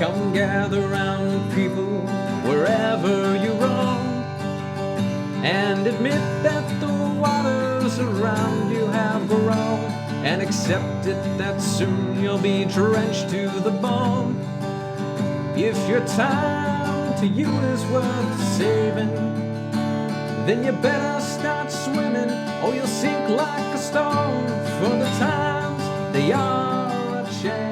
Come gather round, people, wherever you roam, and admit that the waters around you have grown, and accept it that soon you'll be drenched to the bone. If your time to you is worth saving, then you better start swimming, or you'll sink like a stone, for the times they are a-changing.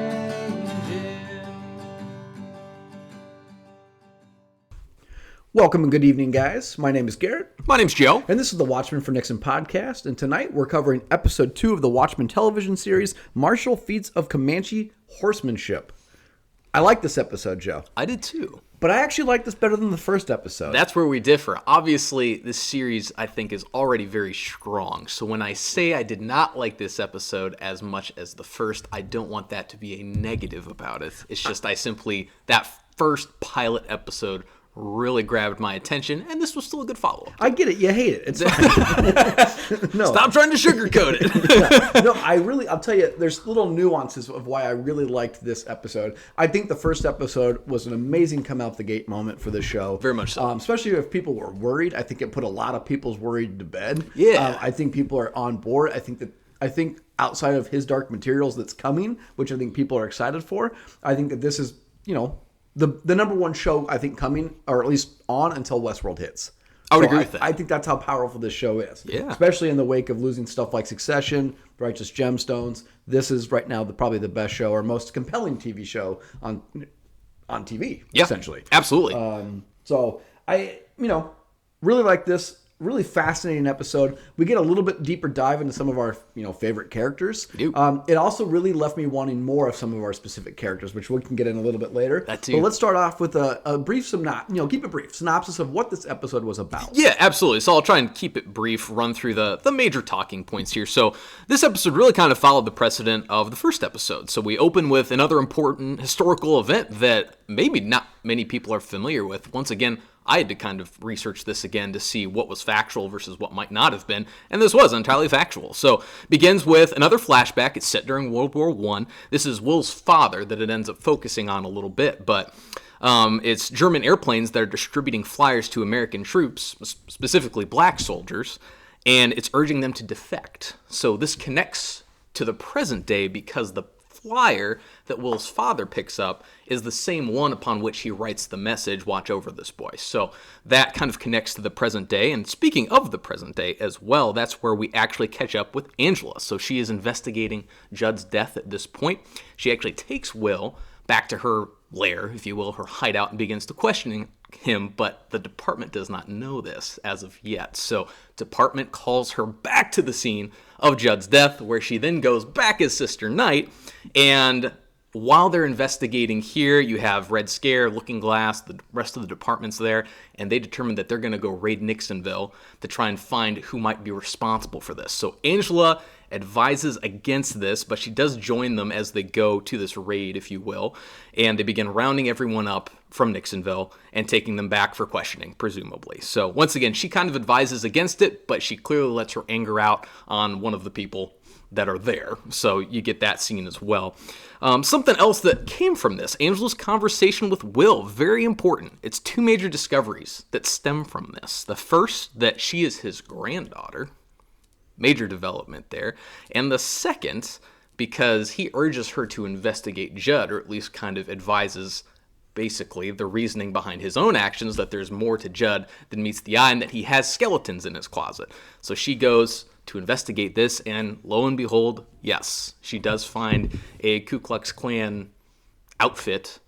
Welcome and good evening, guys. My name is Garret. My name's Joe. And this is the Watchmen for Nixon podcast. And tonight we're covering episode 2 of the Watchmen television series, Martial Feats of Comanche, Horsemanship. I like this episode, Joe. I did too. But I actually like this better than the first episode. That's where we differ. Obviously, this series, I think, is already very strong. So when I say I did not like this episode as much as the first, I don't want that to be a negative about it. It's just that first pilot episode really grabbed my attention, and this was still a good follow-up. I get it. You hate it. It's fine. No. Stop trying to sugarcoat it. Yeah. No, I'll tell you, there's little nuances of why I really liked this episode. I think the first episode was an amazing come-out-the-gate moment for the show. Very much so. Especially if people were worried. I think it put a lot of people's worried to bed. Yeah. I think people are on board. I think outside of his Dark Materials that's coming, which I think people are excited for, I think that this is, the number one show, I think, coming, or at least on until Westworld hits. I would agree with that. I think that's how powerful this show is. Yeah. Especially in the wake of losing stuff like Succession, Righteous Gemstones. This is right now probably the best show or most compelling TV show on TV, essentially. Absolutely. So I, really like this. Really fascinating episode. We get a little bit deeper dive into some of our, favorite characters. We do. It also really left me wanting more of some of our specific characters, which we can get in a little bit later. That too. But let's start off with a brief keep it brief synopsis of what this episode was about. Yeah, absolutely. So I'll try and keep it brief, run through the major talking points here. So this episode really kind of followed the precedent of the first episode. So we open with another important historical event that maybe not many people are familiar with. Once again, I had to kind of research this again to see what was factual versus what might not have been, and this was entirely factual. So, begins with another flashback. It's set during World War I. This is Will's father that it ends up focusing on a little bit, but it's German airplanes that are distributing flyers to American troops, specifically black soldiers, and it's urging them to defect. So this connects to the present day because the flyer that Will's father picks up is the same one upon which he writes the message, "Watch over this boy." So that kind of connects to the present day. And speaking of the present day as well, that's where we actually catch up with Angela. So she is investigating Judd's death at this point. She actually takes Will back to her lair, if you will, her hideout, and begins to questioning him, but the department does not know this as of yet. So department calls her back to the scene of Judd's death, where she then goes back as Sister Night. And while they're investigating here, you have Red Scare, Looking Glass, the rest of the department's there, and they determine that they're going to go raid Nixonville to try and find who might be responsible for this. So Angela advises against this, but she does join them as they go to this raid, if you will, and they begin rounding everyone up from Nixonville and taking them back for questioning, presumably. So once again, she kind of advises against it, but she clearly lets her anger out on one of the people that are there. So you get that scene as well. Something else that came from this, Angela's conversation with Will, very important. It's two major discoveries that stem from this. The first, that she is his granddaughter. Major development there. And the second, because he urges her to investigate Judd, or at least kind of advises basically the reasoning behind his own actions, that there's more to Judd than meets the eye and that he has skeletons in his closet. So she goes to investigate this, and lo and behold, yes, she does find a Ku Klux Klan outfit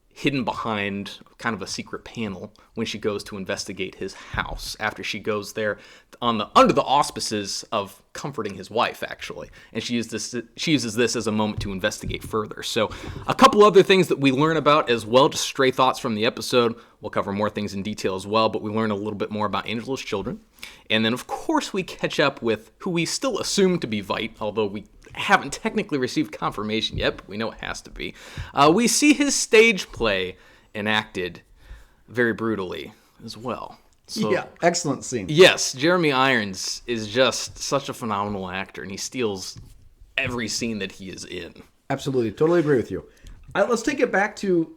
hidden behind kind of a secret panel when she goes to investigate his house, after she goes there under the auspices of comforting his wife, actually. And she uses this as a moment to investigate further. So a couple other things that we learn about as well, just stray thoughts from the episode. We'll cover more things in detail as well, but we learn a little bit more about Angela's children. And then, of course, we catch up with who we still assume to be Veidt, although we haven't technically received confirmation yet, but we know it has to be. We see his stage play enacted very brutally as well. So, yeah, excellent scene. Yes, Jeremy Irons is just such a phenomenal actor, and he steals every scene that he is in. Absolutely. Totally agree with you. Let's take it back to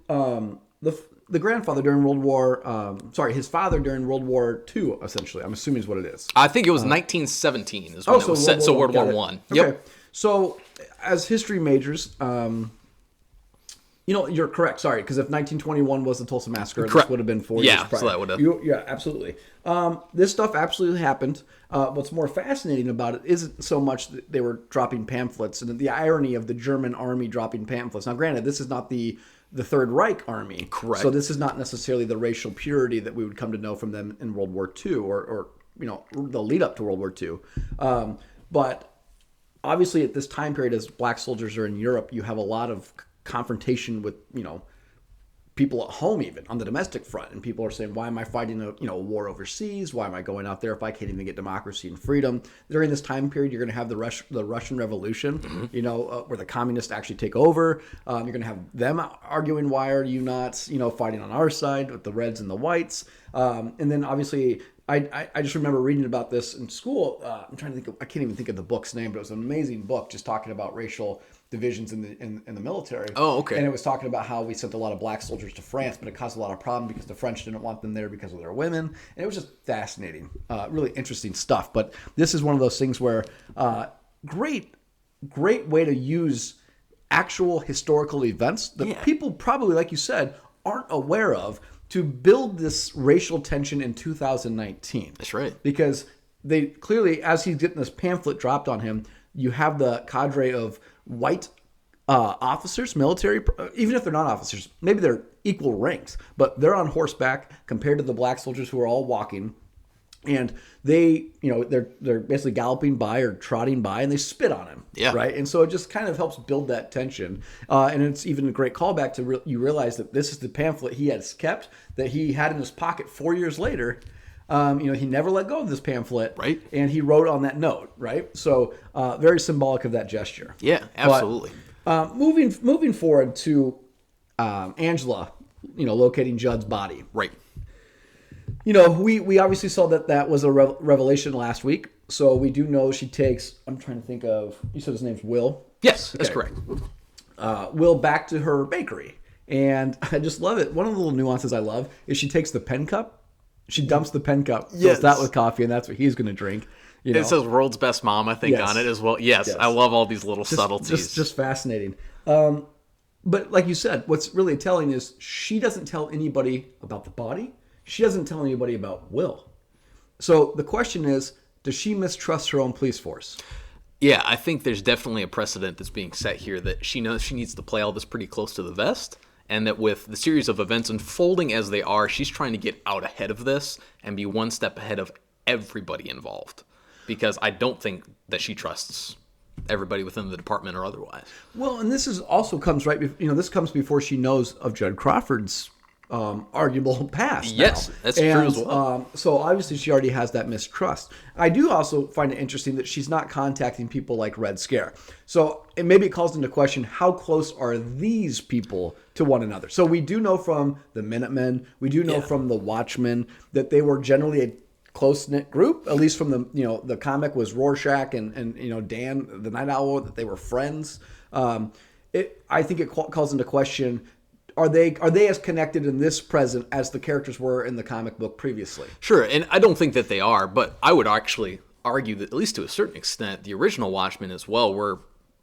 the grandfather during World War. His father during World War II. Essentially, I'm assuming is what it is. I think it was 1917 is when it was set. So World War One. Yep. Okay. So as history majors, you're correct. Sorry, because if 1921 was the Tulsa Massacre, this would have been 4 years prior. So that would have. Yeah, absolutely. This stuff absolutely happened. What's more fascinating about it isn't so much that they were dropping pamphlets and the irony of the German army dropping pamphlets. Now, granted, this is not the Third Reich army. Correct. So this is not necessarily the racial purity that we would come to know from them in World War II or the lead up to World War II. But obviously at this time period, as black soldiers are in Europe, you have a lot of confrontation with, people at home, even on the domestic front. And people are saying, why am I fighting a war overseas? Why am I going out there if I can't even get democracy and freedom? During this time period, you're going to have the Russian Revolution, where the communists actually take over. You're going to have them arguing, why are you not, fighting on our side with the Reds and the Whites? And then obviously, I just remember reading about this in school. I'm trying to think I can't even think of the book's name, but it was an amazing book just talking about racial divisions in the military. Oh, okay. And it was talking about how we sent a lot of black soldiers to France, but it caused a lot of problem because the French didn't want them there because of their women. And it was just fascinating, really interesting stuff. But this is one of those things where great way to use actual historical events that people probably, like you said, aren't aware of to build this racial tension in 2019. That's right. Because they clearly, as he's getting this pamphlet dropped on him, you have the cadre of white officers, military, even if they're not officers, maybe they're equal ranks, but they're on horseback compared to the black soldiers who are all walking. And they, they're basically galloping by or trotting by, and they spit on him. Yeah. Right. And so it just kind of helps build that tension. And it's even a great callback to you realize that this is the pamphlet he has kept that he had in his pocket 4 years later. He never let go of this pamphlet. Right. And he wrote on that note. Right. So very symbolic of that gesture. Yeah, absolutely. But, moving forward to Angela, locating Judd's body. Right. We obviously saw that was a revelation last week. So we do know she takes, I'm trying to think of, you said his name's Will? Yes, that's correct. Will back to her bakery. And I just love it. One of the little nuances I love is she takes the pen cup. She dumps the pen cup, fills that with coffee, and that's what he's going to drink. It says world's best mom, I think, on it as well. Yes, I love all these little subtleties. Just fascinating. But like you said, what's really telling is she doesn't tell anybody about the body. She doesn't tell anybody about Will. So the question is, does she mistrust her own police force? Yeah, I think there's definitely a precedent that's being set here that she knows she needs to play all this pretty close to the vest, and that with the series of events unfolding as they are, she's trying to get out ahead of this and be one step ahead of everybody involved. Because I don't think that she trusts everybody within the department or otherwise. Well, and this comes this comes before she knows of Judd Crawford's arguable past. Yes, now. That's true as well. So obviously she already has that mistrust. I do also find it interesting that she's not contacting people like Red Scare. So maybe it calls into question, how close are these people to one another? So we do know from the Minutemen, we do know from the Watchmen that they were generally a close-knit group, at least from the comic was Rorschach and Dan, the Night Owl, that they were friends. I think it calls into question, are they as connected in this present as the characters were in the comic book previously? Sure, and I don't think that they are, but I would actually argue that, at least to a certain extent, the original Watchmen as well were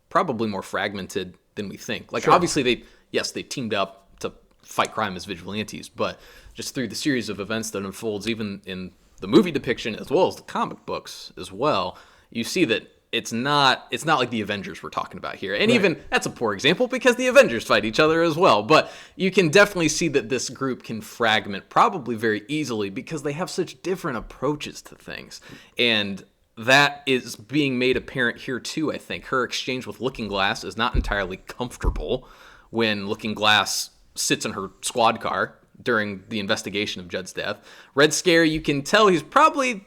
probably more fragmented than we think. Like, obviously, they teamed up to fight crime as vigilantes, but just through the series of events that unfolds, even in the movie depiction as well as the comic books as well, you see that it's not like the Avengers we're talking about here. And even that's a poor example because the Avengers fight each other as well. But you can definitely see that this group can fragment probably very easily because they have such different approaches to things. And that is being made apparent here too, I think. Her exchange with Looking Glass is not entirely comfortable when Looking Glass sits in her squad car during the investigation of Judd's death. Red Scare, you can tell he's probably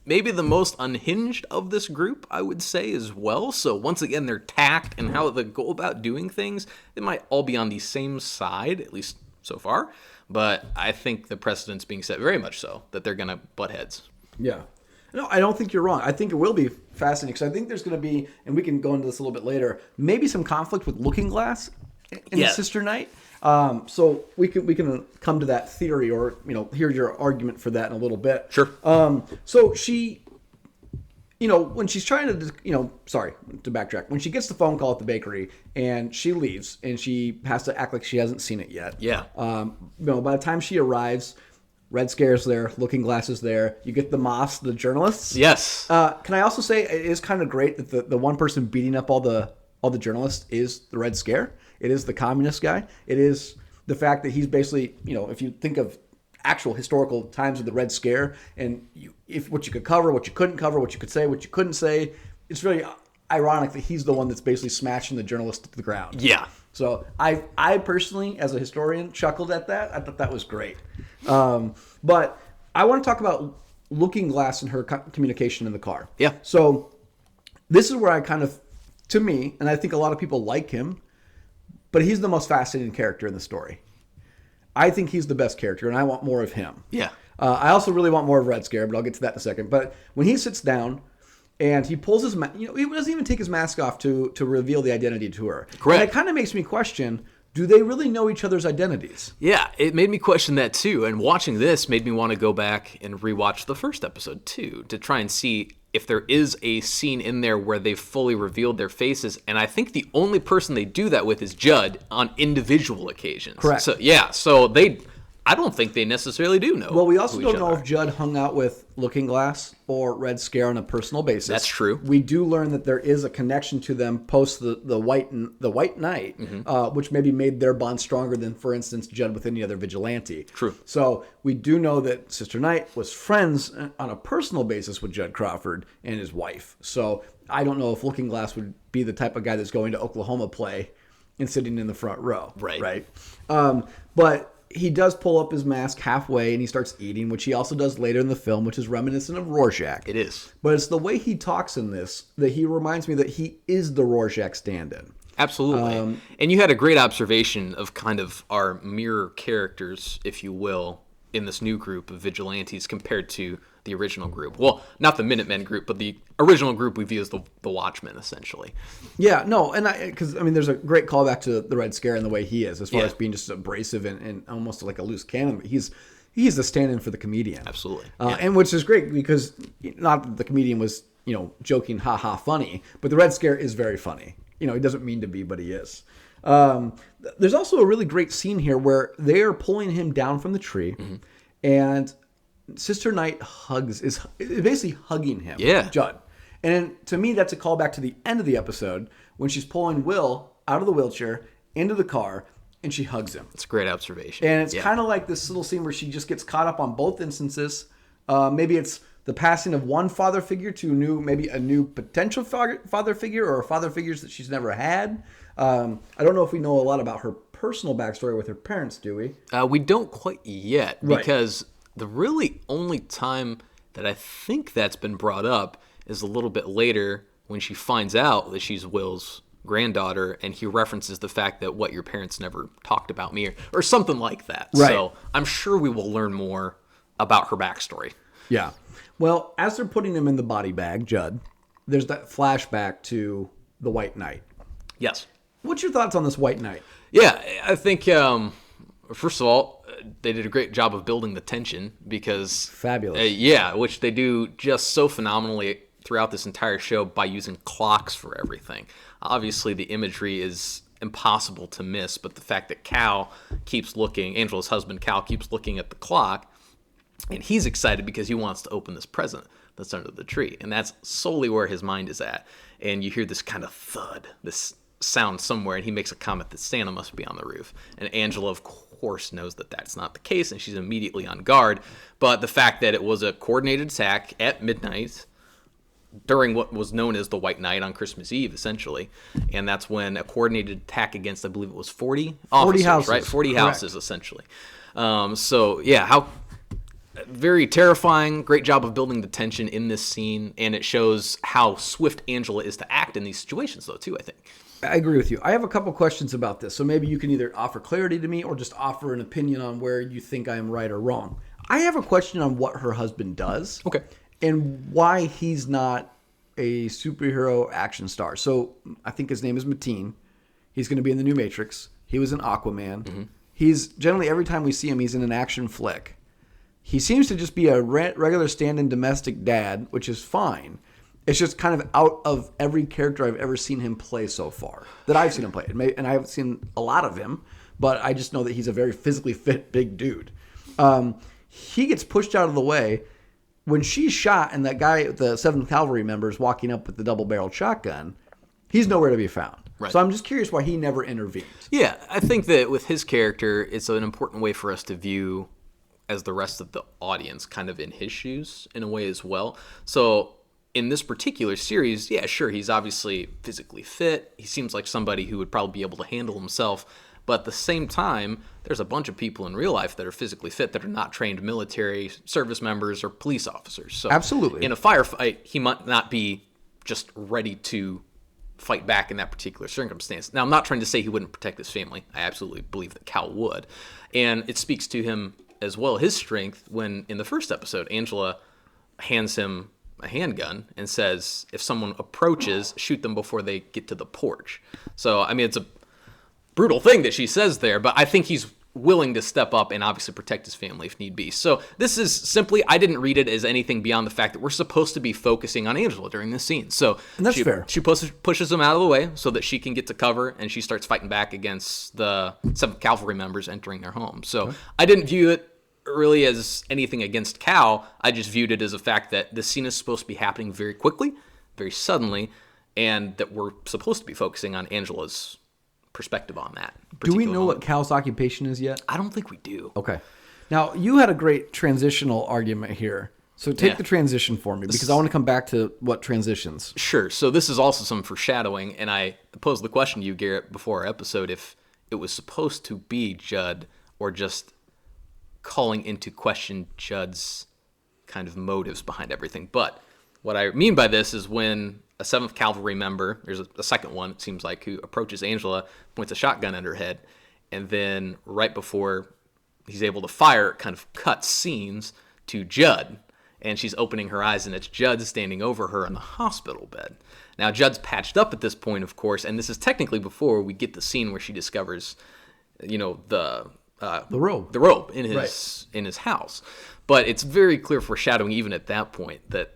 maybe the most unhinged of this group, I would say, as well. So once again, their tact and how they go about doing things, it might all be on the same side, at least so far. But I think the precedent's being set very much so that they're going to butt heads. Yeah. No, I don't think you're wrong. I think it will be fascinating because I think there's going to be, and we can go into this a little bit later, maybe some conflict with Looking Glass in Sister Night. So we can come to that theory, or hear your argument for that in a little bit. Sure. So she, when she's trying to, sorry to backtrack, when she gets the phone call at the bakery and she leaves and she has to act like she hasn't seen it yet. Yeah. By the time she arrives, Red Scare's there, Looking Glass is there. You get the Moss, the journalists. Yes. Can I also say it is kind of great that the one person beating up all the journalists is the Red Scare. It is the communist guy. It is the fact that he's basically, if you think of actual historical times of the Red Scare, and if what you could cover, what you couldn't cover, what you could say, what you couldn't say, it's really ironic that he's the one that's basically smashing the journalists to the ground. Yeah. So I personally, as a historian, chuckled at that. I thought that was great. But I want to talk about Looking Glass and her communication in the car. Yeah. So this is where I kind of, to me, and I think a lot of people like him, but he's the most fascinating character in the story. I think he's the best character, and I want more of him. Yeah. I also really want more of Red Scare, but I'll get to that in a second. But when he sits down and he pulls his mask, he doesn't even take his mask off to reveal the identity to her. Correct. And it kind of makes me question, do they really know each other's identities? Yeah, it made me question that too. And watching this made me want to go back and rewatch the first episode too, to try and see if there is a scene in there where they've fully revealed their faces. And I think the only person they do that with is Judd on individual occasions. Correct. So I don't think they necessarily do know. Well, we also who don't each know other if Judd hung out with Looking Glass or Red Scare on a personal basis. That's true. We do learn that there is a connection to them post the White Knight, which maybe made their bond stronger than, for instance, Judd with any other vigilante. True. So we do know that Sister Night was friends on a personal basis with Judd Crawford and his wife. So I don't know if Looking Glass would be the type of guy that's going to Oklahoma play and sitting in the front row. Right. But he does pull up his mask halfway and he starts eating, which he also does later in the film, which is reminiscent of Rorschach. It is. But it's the way he talks in this that he reminds me that he is the Rorschach stand-in. Absolutely. And you had a great observation of kind of our mirror characters, if you will, in this new group of vigilantes compared to the original group. Well, not the Minutemen group, but the original group we view as the Watchmen, essentially. Yeah, no, and because there's a great callback to the Red Scare and the way he is, as far as being just abrasive and almost like a loose cannon. He's the stand-in for the comedian. Absolutely. And which is great because not that the comedian was, joking, ha-ha, funny, but the Red Scare is very funny. He doesn't mean to be, but he is. There's also a really great scene here where they are pulling him down from the tree, and Sister Night is basically hugging him. Yeah. Judd. And to me, that's a callback to the end of the episode when she's pulling Will out of the wheelchair into the car and she hugs him. It's a great observation. And it's kind of like this little scene where she just gets caught up on both instances. Maybe it's the passing of one father figure to a new potential father figure, or father figures that she's never had. I don't know if we know a lot about her personal backstory with her parents, do we? We don't quite yet, because the really only time that I think that's been brought up is a little bit later when she finds out that she's Will's granddaughter, and he references the fact that your parents never talked about me, or something like that. Right. So I'm sure we will learn more about her backstory. Yeah. Well, as they're putting him in the body bag, Judd, there's that flashback to the White Knight. Yes. What's your thoughts on this White Knight? Yeah, I think, first of all, they did a great job of building the tension because... Fabulous. Which they do just so phenomenally throughout this entire show by using clocks for everything. Obviously, the imagery is impossible to miss, but the fact that Angela's husband, Cal, keeps looking at the clock, and he's excited because he wants to open this present that's under the tree. And that's solely where his mind is at. And you hear this kind of thud, this sound somewhere, and he makes a comment that Santa must be on the roof. And Angela, of course, knows that that's not the case, and she's immediately on guard. But the fact that it was a coordinated attack at midnight during what was known as the White Night on Christmas Eve, essentially. And that's when a coordinated attack against, I believe it was 40 officers, houses. right? 40 Correct. houses, essentially. How very terrifying. Great job of building the tension in this scene, and it shows how swift Angela is to act in these situations, though, too, I think. I agree with you. I have a couple questions about this, so maybe you can either offer clarity to me or just offer an opinion on where you think I am right or wrong. I have a question on what her husband does. Okay. And why he's not a superhero action star. So I think his name is Mateen. He's going to be in the new Matrix. He was in Aquaman. He's generally, every time we see him, he's in an action flick. He seems to just be a regular stand-in domestic dad, which is fine. It's just kind of out of every character I've ever seen him play so far, that I've seen him play. And I haven't seen a lot of him, but I just know that he's a very physically fit, big dude. He gets pushed out of the way. When she's shot and that guy, the 7th Cavalry member, is walking up with the double-barreled shotgun, he's nowhere to be found. Right. So I'm just curious why he never intervened. Yeah, I think that with his character, it's an important way for us to view as the rest of the audience kind of in his shoes in a way as well. So in this particular series, yeah, sure, he's obviously physically fit. He seems like somebody who would probably be able to handle himself. But at the same time, there's a bunch of people in real life that are physically fit that are not trained military service members or police officers. So absolutely. In a firefight, he might not be just ready to fight back in that particular circumstance. Now, I'm not trying to say he wouldn't protect his family. I absolutely believe that Cal would. And it speaks to him as well, his strength, when in the first episode, Angela hands him a handgun and says, if someone approaches, shoot them before they get to the porch. So, I mean, it's a brutal thing that she says there, but I think he's willing to step up and obviously protect his family if need be. So this is simply, I didn't read it as anything beyond the fact that we're supposed to be focusing on Angela during this scene. So and that's fair. She pushes him out of the way so that she can get to cover, and she starts fighting back against the 7th Cavalry members entering their home. So I didn't view it really as anything against Cal. I just viewed it as a fact that this scene is supposed to be happening very quickly, very suddenly, and that we're supposed to be focusing on Angela's perspective on that. Do we know what Cal's occupation is yet? I don't think we do. Okay. Now, you had a great transitional argument here. So take the transition for me, because I want to come back to what transitions. Sure. So this is also some foreshadowing, and I posed the question to you, Garrett, before our episode, if it was supposed to be Judd or just calling into question Judd's kind of motives behind everything. But what I mean by this is when a 7th Cavalry member, there's a second one, it seems like, who approaches Angela, points a shotgun at her head, and then right before he's able to fire, it kind of cuts scenes to Judd, and she's opening her eyes, and it's Judd standing over her in the hospital bed. Now, Judd's patched up at this point, of course, and this is technically before we get the scene where she discovers, the robe in his house. But it's very clear foreshadowing even at that point that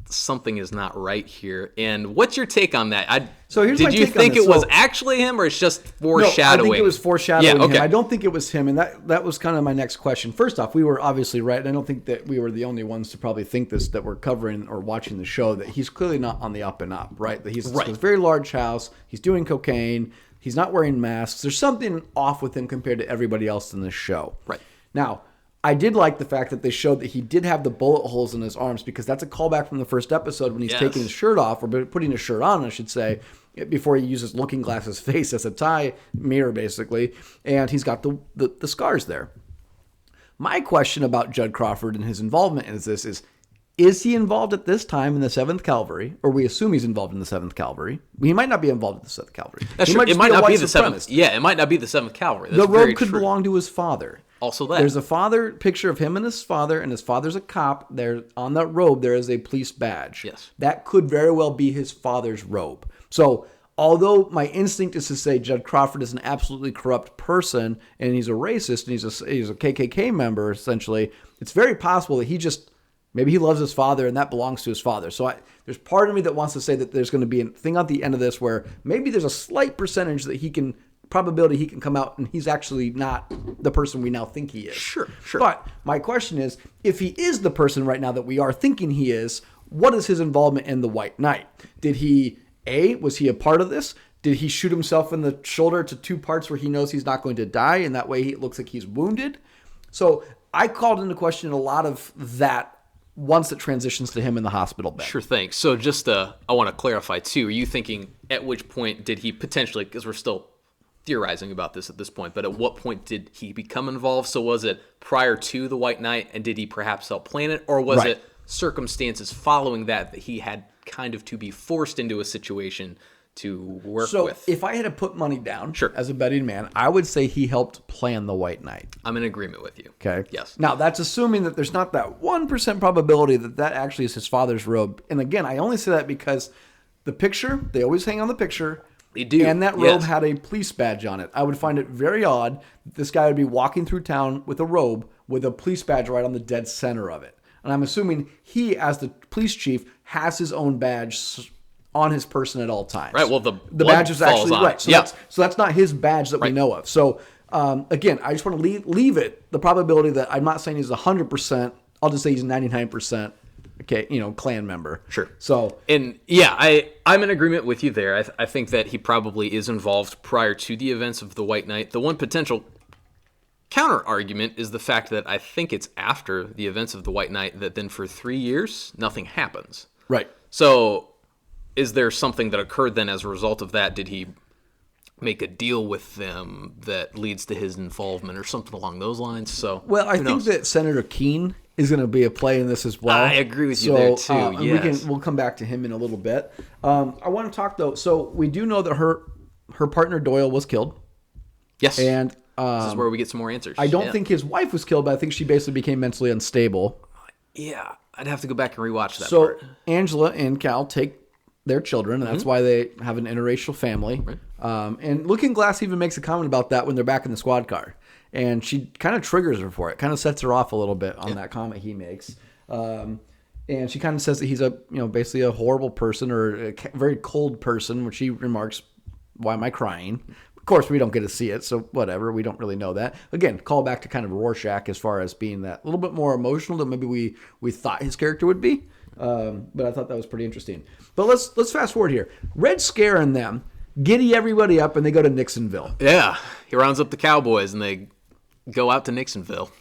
something is not right here. And what's your take on that? Did you think it was actually him, or it's just foreshadowing? No, I think it was foreshadowing him. I don't think it was him, and that was kind of my next question. First off, we were obviously right, and I don't think that we were the only ones to probably think this, that were covering or watching the show, that he's clearly not on the up and up, right? That he's this very large house, he's doing cocaine, he's not wearing masks. There's something off with him compared to everybody else in this show. Right. Now, I did like the fact that they showed that he did have the bullet holes in his arms, because that's a callback from the first episode when he's taking his shirt off, or putting his shirt on, I should say, before he uses Looking Glass's face as a tie mirror, basically, and he's got the scars there. My question about Judd Crawford and his involvement in this is he involved at this time in the 7th Cavalry, or we assume he's involved in the 7th Cavalry? He might not be involved in the 7th Cavalry. That's true. It might not be the 7th. Yeah, it might not be the 7th Cavalry. That's the robe could belong to his father. Also that. There's a picture of him and his father's a cop. There on that robe, there is a police badge. Yes. That could very well be his father's robe. So, although my instinct is to say Judd Crawford is an absolutely corrupt person, and he's a racist, and he's a KKK member, essentially, it's very possible that maybe he loves his father, and that belongs to his father. So there's part of me that wants to say that there's going to be a thing at the end of this where maybe there's a slight percentage that probability he can come out and he's actually not the person we now think he is. Sure. But my question is, if he is the person right now that we are thinking he is, what is his involvement in the White Knight? Was he a part of this? Did he shoot himself in the shoulder to 2 parts where he knows he's not going to die, and that way it looks like he's wounded? So I called into question a lot of that once it transitions to him in the hospital bed. Sure thing. So just I want to clarify too, are you thinking at which point did he potentially, because we're still theorizing about this at this point, but at what point did he become involved? So was it prior to the White Knight, and did he perhaps help plan it, or was it circumstances following that he had kind of to be forced into a situation to work with? So if I had to put money down as a betting man, I would say he helped plan the White Knight. I'm in agreement with you. Okay. Yes. Now, that's assuming that there's not that 1% probability that actually is his father's robe. And again, I only say that because the picture, they always hang on the picture. They do. And that robe yes. had a police badge on it. I would find it very odd that this guy would be walking through town with a robe with a police badge right on the dead center of it. And I'm assuming he, as the police chief, has his own badge on his person at all times. Right, well, the badge is falls actually on right. it. So, Yeah. so that's not his badge that we know of. So again, I just want to leave it the probability that I'm not saying he's 100%. I'll just say he's 99%. Okay, clan member. Sure. So, and yeah, I'm in agreement with you there. I think that he probably is involved prior to the events of the White Knight. The one potential counter argument is the fact that I think it's after the events of the White Knight that then for 3 years nothing happens. right. So, is there something that occurred then as a result of that? Did he make a deal with them that leads to his involvement or something along those lines? So, Well, I who think knows? that Senator Keene is going to be a play in this as well. I agree with you there, too, and yes. we'll come back to him in a little bit. I want to talk though. So we do know that her partner Doyle was killed, Yes. and This is where we get some more answers. I don't Yeah. think his wife was killed, but I think she basically became mentally unstable. Yeah, I'd have to go back and rewatch that So part. Angela and Cal take their children, and that's why they have an interracial family. And Looking Glass even makes a comment about that when they're back in the squad car. And she kind of triggers her for it, kind of sets her off a little bit on that comment he makes. And she kind of says that he's basically a horrible person or a very cold person, which she remarks, "Why am I crying?" Of course, we don't get to see it, so whatever. We don't really know that. Again, call back to kind of Rorschach as far as being that little bit more emotional than maybe we thought his character would be. But I thought that was pretty interesting. But let's fast forward here. Red Scare and them giddy everybody up, and they go to Nixonville. Yeah, he rounds up the cowboys and they go out to Nixonville.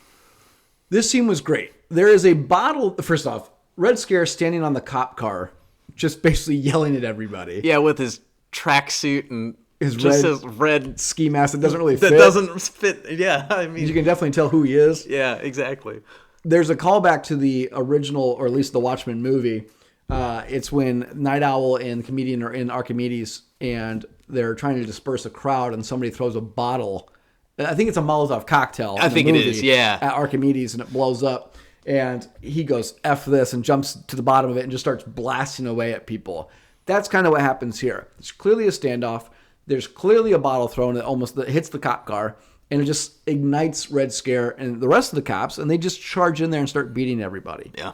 This scene was great. There is a bottle. First off, Red Scare standing on the cop car, just basically yelling at everybody. Yeah, with his tracksuit and His his red ski mask that doesn't really fit. that doesn't fit. Yeah, I mean, You can definitely tell who he is. yeah, exactly. There's a callback to the original, or at least the Watchmen movie. It's when Night Owl and the comedian are in Archimedes, and they're trying to disperse a crowd, and somebody throws a bottle. I think it's a Molotov cocktail. I in the think it movie is, yeah. At Archimedes, and it blows up. And he goes, "F this," and jumps to the bottom of it and just starts blasting away at people. That's kind of what happens here. It's clearly a standoff. There's clearly a bottle thrown that hits the cop car, and it just ignites Red Scare and the rest of the cops, and they just charge in there and start beating everybody. Yeah.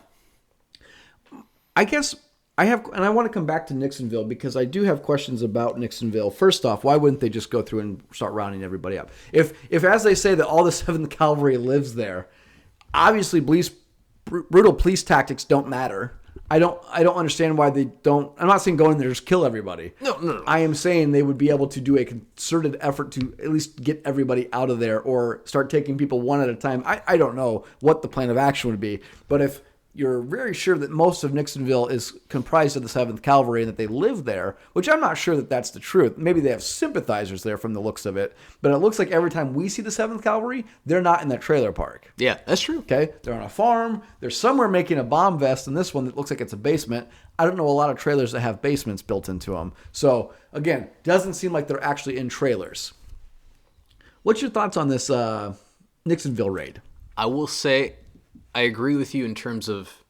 I guess I want to come back to Nixonville because I do have questions about Nixonville. First off, why wouldn't they just go through and start rounding everybody up? If as they say that all the 7th Cavalry lives there, obviously brutal police tactics don't matter. I don't understand why they don't. I'm not saying go in there and just kill everybody. No. I am saying they would be able to do a concerted effort to at least get everybody out of there or start taking people one at a time. I don't know what the plan of action would be, but if you're very sure that most of Nixonville is comprised of the 7th Cavalry and that they live there, which I'm not sure that that's the truth. Maybe they have sympathizers there from the looks of it, but it looks like every time we see the 7th Cavalry, they're not in that trailer park. Yeah, that's true. Okay, they're on a farm. They're somewhere making a bomb vest in this one that looks like it's a basement. I don't know a lot of trailers that have basements built into them. So, again, doesn't seem like they're actually in trailers. What's your thoughts on this Nixonville raid? I will say I agree with you in terms of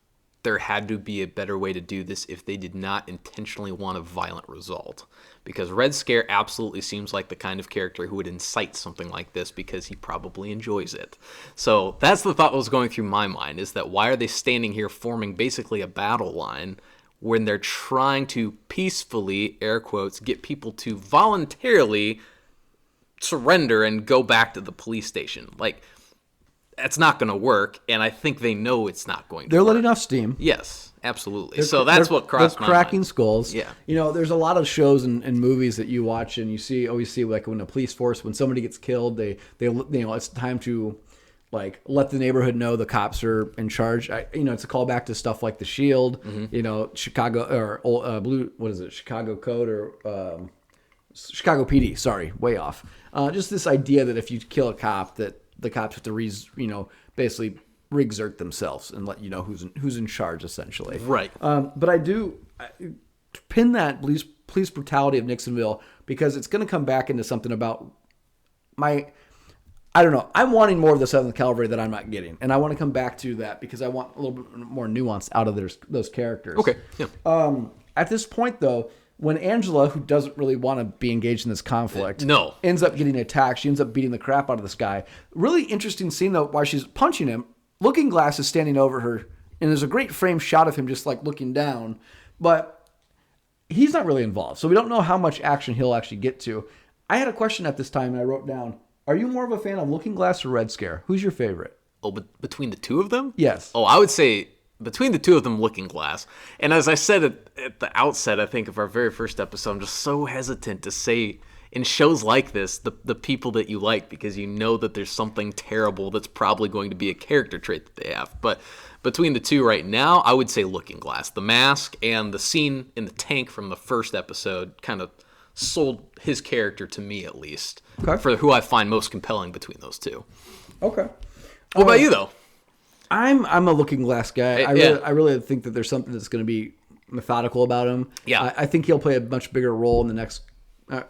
there had to be a better way to do this if they did not intentionally want a violent result. Because Red Scare absolutely seems like the kind of character who would incite something like this because he probably enjoys it. So that's the thought that was going through my mind, is that why are they standing here forming basically a battle line when they're trying to peacefully, air quotes, get people to voluntarily surrender and go back to the police station? Like, that's not going to work, and I think they know it's not going to They're work. letting off steam. Yes, absolutely. So that's what crossed my They're cracking mind. skulls. Yeah. There's a lot of shows and movies that you watch, and you always see like when a police force, when somebody gets killed, they it's time to like let the neighborhood know the cops are in charge. It's a callback to stuff like The Shield, Chicago or Blue. What is it? Chicago Code or Chicago PD. Sorry, way off. Just this idea that if you kill a cop, that the cops have to basically re-exert themselves and let you know who's in charge, essentially. Right. But I do pin that police brutality of Nixonville because it's going to come back into something about I don't know. I'm wanting more of the 7th Cavalry that I'm not getting. And I want to come back to that because I want a little bit more nuance out of those characters. Okay. Yeah. At this point, though, when Angela, who doesn't really want to be engaged in this conflict, ends up getting attacked, she ends up beating the crap out of this guy. Really interesting scene, though, while she's punching him. Looking Glass is standing over her, and there's a great frame shot of him just like looking down, but he's not really involved, so we don't know how much action he'll actually get to. I had a question at this time, and I wrote down, are you more of a fan of Looking Glass or Red Scare? Who's your favorite? Oh, but between the two of them? Yes. Oh, I would say between the two of them, Looking Glass. And as I said at the outset, I think, of our very first episode, I'm just so hesitant to say in shows like this the people that you like, because you know that there's something terrible that's probably going to be a character trait that they have. But between the two right now, I would say Looking Glass. The mask and the scene in the tank from the first episode kind of sold his character to me, at least, for who I find most compelling between those two. Okay. What about you, though? I'm a Looking Glass guy. I really think that there's something that's going to be methodical about him. Yeah. I think he'll play a much bigger role in the next,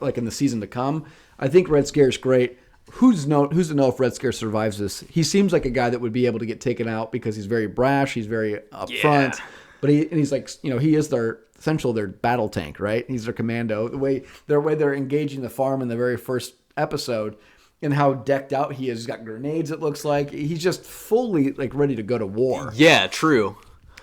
like in the season to come. I think Red Scare is great. Who's to know if Red Scare survives this? He seems like a guy that would be able to get taken out because he's very brash. He's very upfront. But he's like, he is their battle tank, right? He's their commando. The way they're engaging the farm in the very first episode, and how decked out he is. He's got grenades, it looks like. He's just fully like ready to go to war. Yeah, true.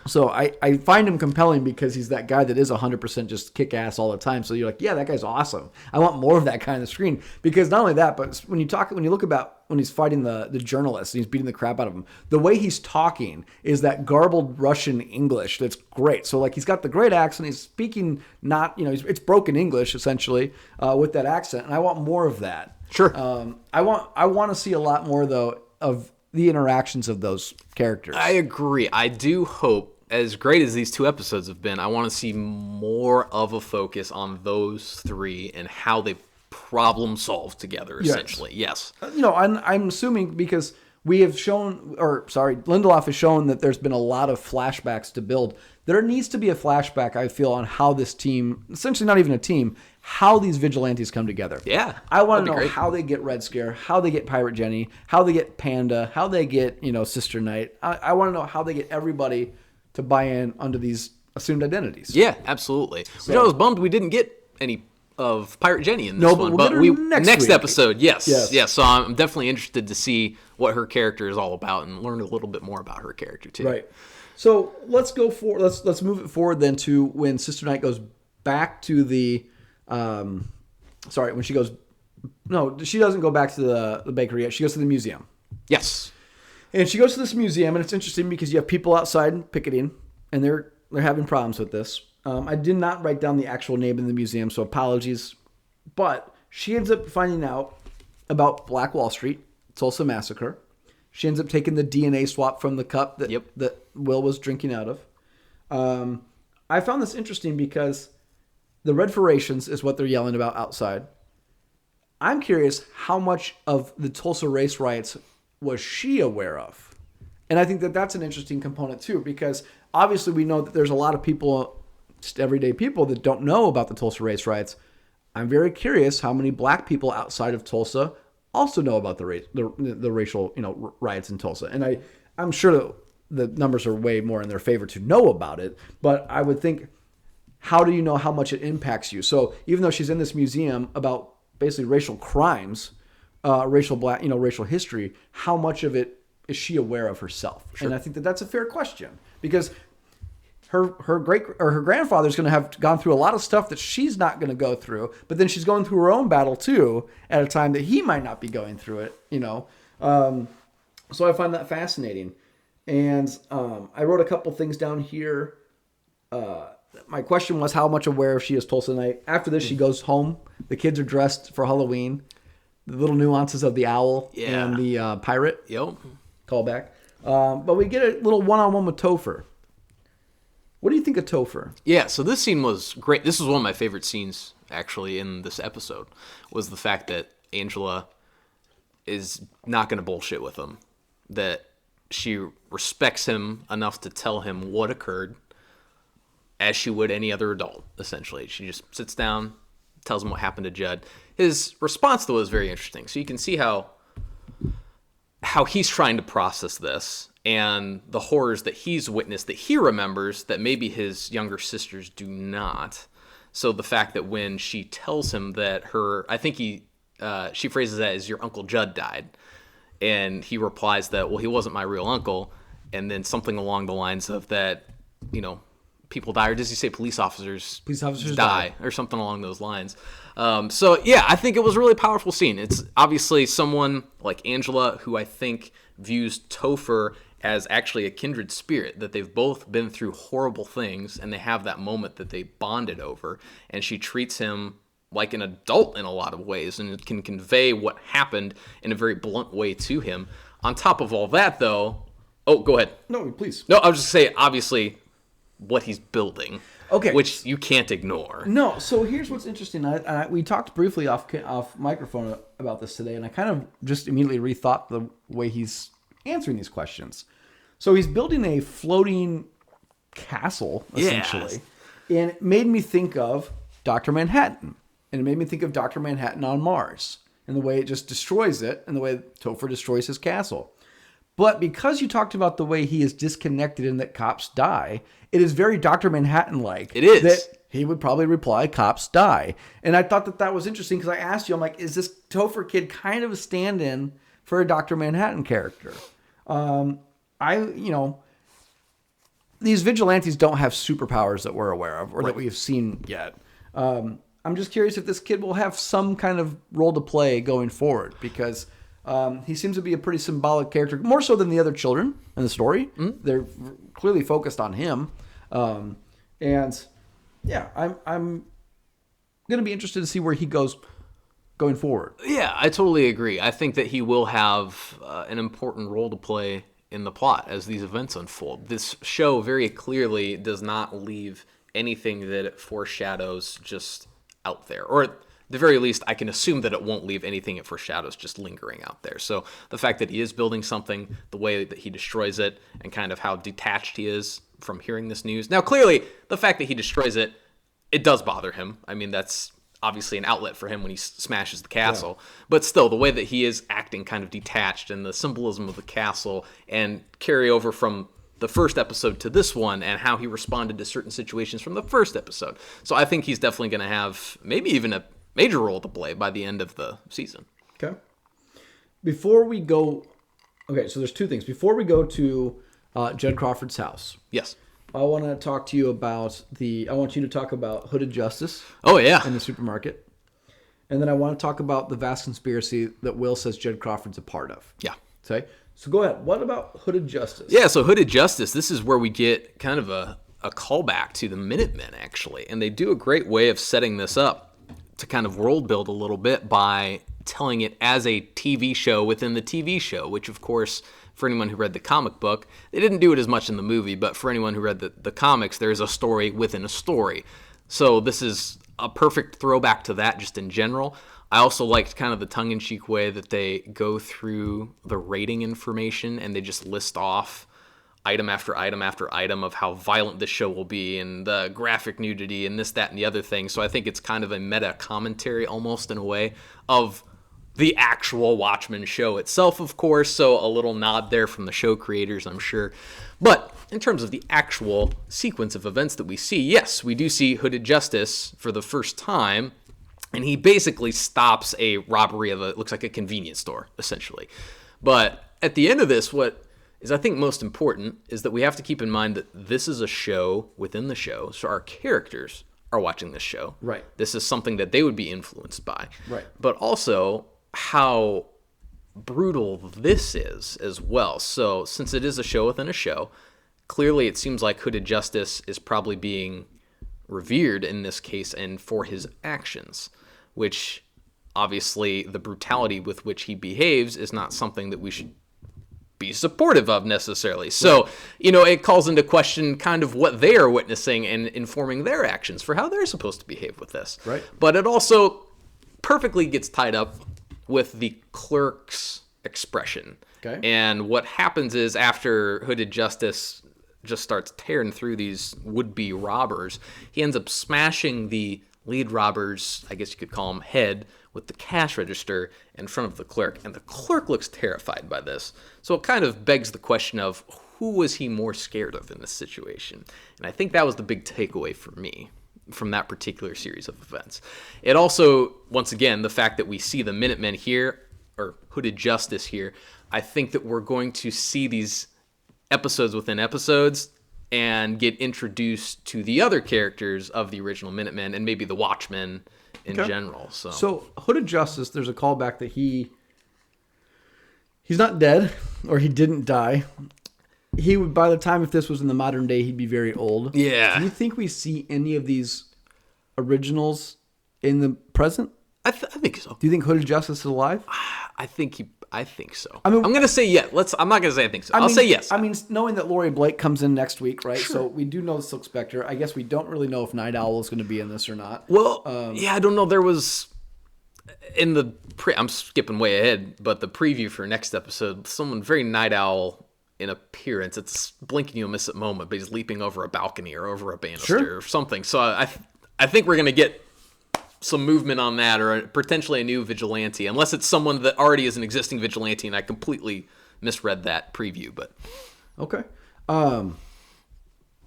So I find him compelling because he's that guy that is 100% just kick ass all the time. So you're like, yeah, that guy's awesome. I want more of that guy on the screen. Because not only that, but when you look about when he's fighting the journalist and he's beating the crap out of him, the way he's talking is that garbled Russian English that's great. So like he's got the great accent. He's speaking it's broken English essentially with that accent, and I want more of that. Sure. I want to see a lot more though of the interactions of those characters. I agree. I do hope, as great as these two episodes have been, I want to see more of a focus on those three and how they problem solve together, essentially. Yes. I'm assuming because Lindelof has shown that there's been a lot of flashbacks to build. There needs to be a flashback, I feel, on how this team, essentially not even a team, how these vigilantes come together. Yeah. I want to know how they get Red Scare, how they get Pirate Jenny, how they get Panda, how they get, Sister Knight. I want to know how they get everybody to buy in under these assumed identities. Yeah, absolutely. I was bummed we didn't get any of Pirate Jenny in this one. We'll get her next episode, yes. So I'm definitely interested to see what her character is all about and learn a little bit more about her character too. Right. So let's move it forward then to when Sister Knight goes back to the she doesn't go back to the bakery yet. She goes to the museum. Yes. And she goes to this museum, and it's interesting because you have people outside picketing, and they're having problems with this. I did not write down the actual name of the museum, so apologies. But she ends up finding out about Black Wall Street, Tulsa Massacre. She ends up taking the DNA swap from the cup that Will was drinking out of. I found this interesting because the Red for Rations is what they're yelling about outside. I'm curious how much of the Tulsa race riots was she aware of? And I think that that's an interesting component too, because obviously we know that there's a lot of people, just everyday people, that don't know about the Tulsa race riots. I'm very curious how many black people outside of Tulsa also know about the racial riots in Tulsa. And I'm sure that the numbers are way more in their favor to know about it, but I would think, how do you know how much it impacts you? So even though she's in this museum about basically racial crimes, racial history, how much of it is she aware of herself? Sure. And I think that that's a fair question, because her grandfather's going to have gone through a lot of stuff that she's not going to go through, but then she's going through her own battle too at a time that he might not be going through it, So I find that fascinating. And I wrote a couple things down here. My question was how much aware she is Tulsa Night. After this, she goes home. The kids are dressed for Halloween. The little nuances of the owl and the pirate. Yep. Callback. But we get a little one-on-one with Topher. What do you think of Topher? Yeah, so this scene was great. This was one of my favorite scenes, actually, in this episode, was the fact that Angela is not going to bullshit with him. That she respects him enough to tell him what occurred, as she would any other adult, essentially. She just sits down, tells him what happened to Judd. His response, though, is very interesting. So you can see how he's trying to process this and the horrors that he's witnessed, that he remembers, that maybe his younger sisters do not. So the fact that when she tells him that she phrases that as your Uncle Judd died, and he replies that, well, he wasn't my real uncle, and then something along the lines of that, people die, or does he say police officers die, or something along those lines. So yeah, I think it was a really powerful scene. It's obviously someone like Angela who I think views Topher as actually a kindred spirit, that they've both been through horrible things and they have that moment that they bonded over, and she treats him like an adult in a lot of ways and can convey what happened in a very blunt way to him. On top of all that, though, go ahead. No, please. No, I was just saying, obviously, what he's building, okay, which you can't ignore. No, so here's what's interesting. We talked briefly off microphone about this today, and I kind of just immediately rethought the way he's answering these questions. So he's building a floating castle, essentially, and it made me think of Dr. Manhattan, and it made me think of Dr. Manhattan on Mars, and the way it just destroys it, and the way Topher destroys his castle. But because you talked about the way he is disconnected and that cops die, it is very Dr. Manhattan-like. It is. That he would probably reply, cops die. And I thought that was interesting because I asked you, I'm like, is this Topher kid kind of a stand-in for a Dr. Manhattan character? These vigilantes don't have superpowers that we're aware of or that we've seen yet. I'm just curious if this kid will have some kind of role to play going forward, because he seems to be a pretty symbolic character, more so than the other children in the story. Mm-hmm. They're clearly focused on him. And yeah, I'm going to be interested to see where he goes going forward. Yeah, I totally agree. I think that he will have an important role to play in the plot as these events unfold. This show very clearly does not leave anything that it foreshadows just out there, or at the very least, I can assume that it won't leave anything it foreshadows just lingering out there. So the fact that he is building something, the way that he destroys it, and kind of how detached he is from hearing this news. Now, clearly, the fact that he destroys it, it does bother him. I mean, that's obviously an outlet for him when he smashes the castle. Yeah. But still, the way that he is acting kind of detached, and the symbolism of the castle, and carry over from the first episode to this one, and how he responded to certain situations from the first episode. So I think he's definitely going to have maybe even a major role to play by the end of the season. Okay. Before we go... Okay, so there's two things. Before we go to Jed Crawford's house. Yes. I want to talk to you about I want you to talk about Hooded Justice. Oh, yeah. In the supermarket. And then I want to talk about the vast conspiracy that Will says Jed Crawford's a part of. Yeah. Okay? So go ahead. What about Hooded Justice? Yeah, so Hooded Justice, this is where we get kind of a callback to the Minutemen, actually. And they do a great way of setting this up to kind of world build a little bit by telling it as a TV show within the TV show, which, of course, for anyone who read the comic book, they didn't do it as much in the movie, but for anyone who read the comics, there's a story within a story. So this is a perfect throwback to that just in general. I also liked kind of the tongue-in-cheek way that they go through the rating information and they just list off item after item after item of how violent this show will be, and the graphic nudity and this, that, and the other thing. So I think it's kind of a meta commentary almost in a way of the actual Watchmen show itself, of course. So a little nod there from the show creators, I'm sure. But in terms of the actual sequence of events that we see, yes, we do see Hooded Justice for the first time, and he basically stops a robbery of it looks like a convenience store, essentially. But at the end of this, what is I think most important is that we have to keep in mind that this is a show within the show, so our characters are watching this show. Right. This is something that they would be influenced by. Right. But also how brutal this is as well. So since it is a show within a show, clearly it seems like Hooded Justice is probably being revered in this case and for his actions, which obviously the brutality with which he behaves is not something that we should be supportive of necessarily. So, it calls into question kind of what they are witnessing and informing their actions for how they're supposed to behave with this. Right. But it also perfectly gets tied up with the clerk's expression. Okay. And what happens is after Hooded Justice just starts tearing through these would-be robbers, he ends up smashing the lead robber's, I guess you could call him, head with the cash register in front of the clerk. And the clerk looks terrified by this. So it kind of begs the question of who was he more scared of in this situation? And I think that was the big takeaway for me. from that particular series of events. It also, once again, the fact that we see the Minutemen here, or Hooded Justice here, I think that we're going to see these episodes within episodes and get introduced to the other characters of the original Minutemen and maybe the Watchmen in general. So Hooded Justice, there's a callback that he's not dead, or he didn't die. He would, by the time, if this was in the modern day, he'd be very old. Yeah. Do you think we see any of these originals in the present? I think so. Do you think Hooded Justice is alive? I think so. I mean, I'm gonna say yes. I'm not gonna say I think so. I'll say yes. I mean, knowing that Laurie Blake comes in next week, right? Sure. So we do know the Silk Spectre. I guess we don't really know if Night Owl is going to be in this or not. Well, I don't know. There was in the I'm skipping way ahead, but the preview for next episode, someone very Night Owl in appearance. It's blinking you'll miss it moment, but he's leaping over a balcony or over a banister or something. So I think we're gonna get some movement on that, or potentially a new vigilante, unless it's someone that already is an existing vigilante, and I completely misread that preview. But okay,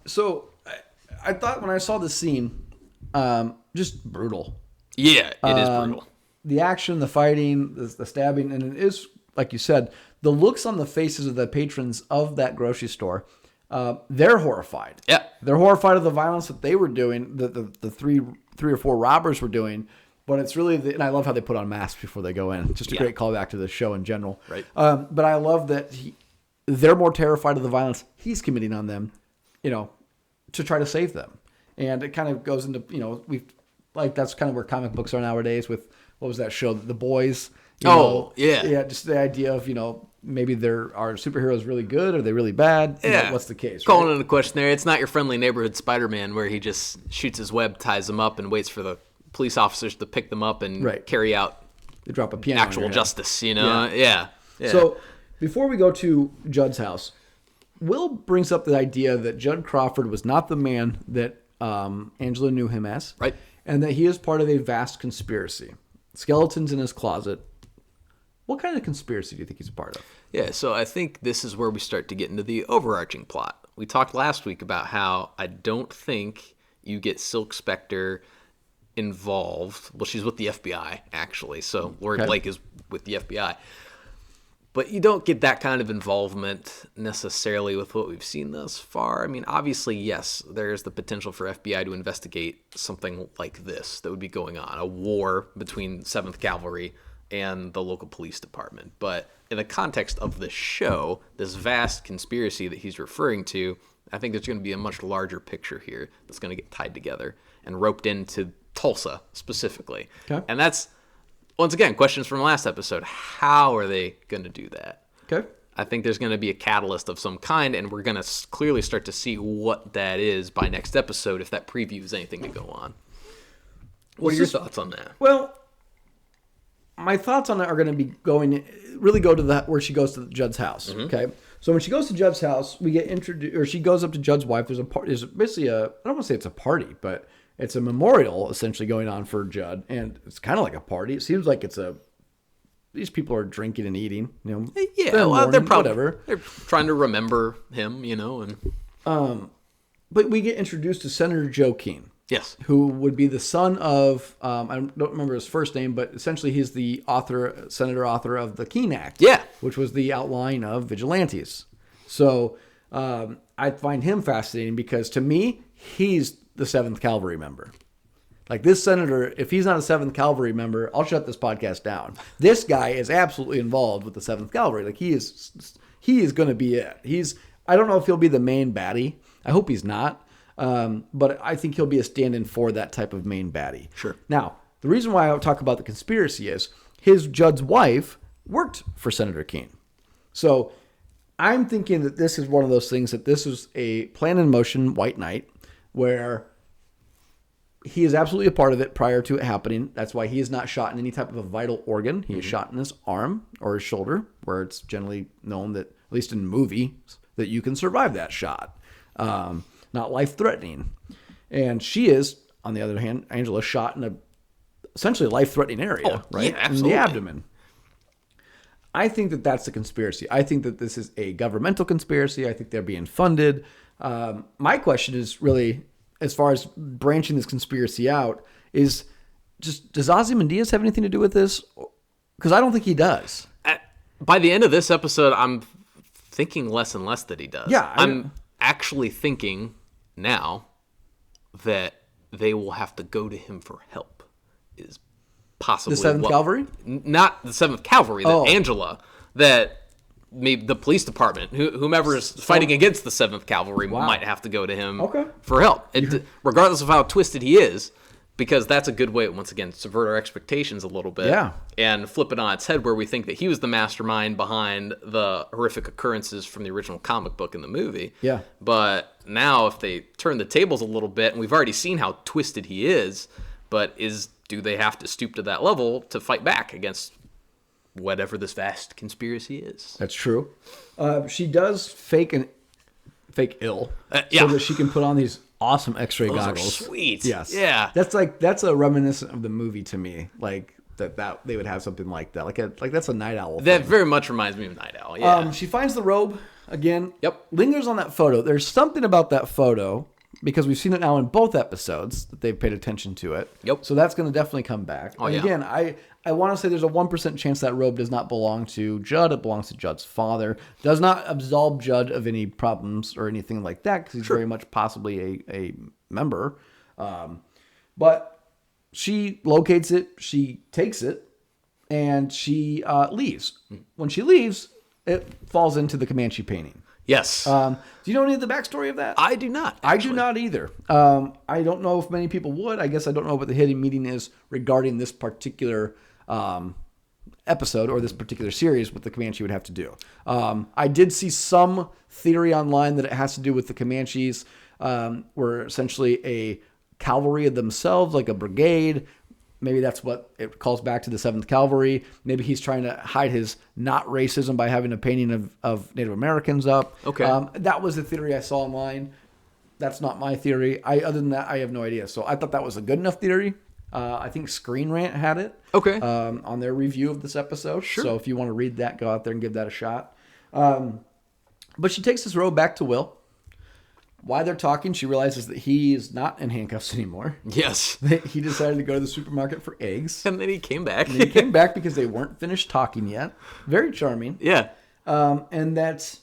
so I thought when I saw the scene, just brutal. Yeah, it is brutal. The action, the fighting, the stabbing, and it is, like you said, the looks on the faces of the patrons of that grocery store. They're horrified. Yeah, they're horrified of the violence that they were doing. The three or four robbers were doing, but it's really and I love how they put on masks before they go in. Just a great callback to the show in general. Right. But I love that they're more terrified of the violence he's committing on them, to try to save them. And it kind of goes into that's kind of where comic books are nowadays. With what was that show, The Boys? Just the idea of maybe are superheroes really good? Are they really bad? What's the case? Calling into question there. It's not your friendly neighborhood Spider-Man where he just shoots his web, ties them up, and waits for the police officers to pick them up and carry out they drop a piano actual justice. Yeah. So before we go to Judd's house, Will brings up the idea that Judd Crawford was not the man that Angela knew him as, right? And that he is part of a vast conspiracy. Skeletons in his closet. What kind of conspiracy do you think he's a part of? Yeah, so I think this is where we start to get into the overarching plot. We talked last week about how I don't think you get Silk Spectre involved. Well, she's with the FBI, actually, so Laurie Blake is with the FBI. But you don't get that kind of involvement necessarily with what we've seen thus far. I mean, obviously, yes, there's the potential for FBI to investigate something like this that would be going on, a war between 7th Cavalry and the local police department. But in the context of the show, this vast conspiracy that he's referring to, I think there's going to be a much larger picture here that's going to get tied together and roped into Tulsa specifically. Okay. And that's, once again, questions from last episode. How are they going to do that? Okay. I think there's going to be a catalyst of some kind, and we're going to clearly start to see what that is by next episode if that preview is anything to go on. What are your thoughts on that? Well, my thoughts on it are going to be go to where she goes to Judd's house. Mm-hmm. Okay, so when she goes to Judd's house, we get introduced, or she goes up to Judd's wife. There's basically I don't want to say it's a party, but it's a memorial essentially going on for Judd, and it's kind of like a party. It seems like these people are drinking and eating. They're probably whatever. They're trying to remember him, and but we get introduced to Senator Joe Keene. Yes. Who would be the son of, I don't remember his first name, but essentially he's the senator author of the Keene Act. Yeah. Which was the outline of vigilantes. So I find him fascinating because to me, he's the 7th Cavalry member. Like this senator, if he's not a 7th Cavalry member, I'll shut this podcast down. This guy is absolutely involved with the 7th Cavalry. Like he is going to be it. I don't know if he'll be the main baddie. I hope he's not. But I think he'll be a stand-in for that type of main baddie. Sure. Now, the reason why I talk about the conspiracy is Judd's wife worked for Senator Keene. So I'm thinking that this is one of those things that this is a plan in motion White Knight where he is absolutely a part of it prior to it happening. That's why he is not shot in any type of a vital organ. He is shot in his arm or his shoulder, where it's generally known that, at least in movies, that you can survive that shot. Not life-threatening. And she is, on the other hand, Angela, shot in a essentially life-threatening area, right? Yeah, absolutely. In the abdomen. I think that that's a conspiracy. I think that this is a governmental conspiracy. I think they're being funded. My question is really, as far as branching this conspiracy out, is just, does Ozymandias have anything to do with this? Because I don't think he does. By the end of this episode, I'm thinking less and less that he does. Yeah, I'm actually thinking now that they will have to go to him for help. Is possibly The 7th Cavalry? Not the 7th Cavalry. That Oh. Angela, that maybe the police department, whomever is fighting against the 7th Cavalry, might have to go to him for help. Regardless of how twisted he is, because that's a good way, once again, to subvert our expectations a little bit. Yeah. And flip it on its head, where we think that he was the mastermind behind the horrific occurrences from the original comic book and the movie. Yeah. But now, if they turn the tables a little bit, and we've already seen how twisted he is, but do they have to stoop to that level to fight back against whatever this vast conspiracy is? That's true. She does fake ill yeah. so that she can put on these awesome X-ray Those are goggles. sweet. Yes. Yeah. That's a reminiscent of the movie to me. Like that they would have something like that. Like that's a Night Owl That thing. very much reminds me of Night Owl. Yeah. She finds the robe again. Yep. Lingers on that photo. There's something about that photo, because we've seen it now in both episodes that they've paid attention to it. Yep. So that's going to definitely come back. Oh, and yeah. again, I want to say there's a 1% chance that robe does not belong to Judd. It belongs to Judd's father. Does not absolve Judd of any problems or anything like that, because he's very much possibly a member. But she locates it. She takes it. And she leaves. When she leaves, it falls into the Comanche painting. Yes. Do you know any of the backstory of that? I do not. I do not either. I don't know if many people would. I guess I don't know what the hidden meaning is regarding this particular episode or this particular series, what the Comanche would have to do. I did see some theory online that it has to do with the Comanches were essentially a cavalry of themselves, like a brigade. Maybe that's what it calls back to the 7th Cavalry. Maybe he's trying to hide his not racism by having a painting of Native Americans up. Okay. That was the theory I saw online. That's not my theory. Other than that, I have no idea. So I thought that was a good enough theory. I think Screen Rant had it. Okay. On their review of this episode. Sure. So if you want to read that, go out there and give that a shot. But she takes this robe back to Will. While they're talking, she realizes that he is not in handcuffs anymore. Yes. He decided to go to the supermarket for eggs. And then he came back. And he came back because they weren't finished talking yet. Very charming. Yeah. And that's,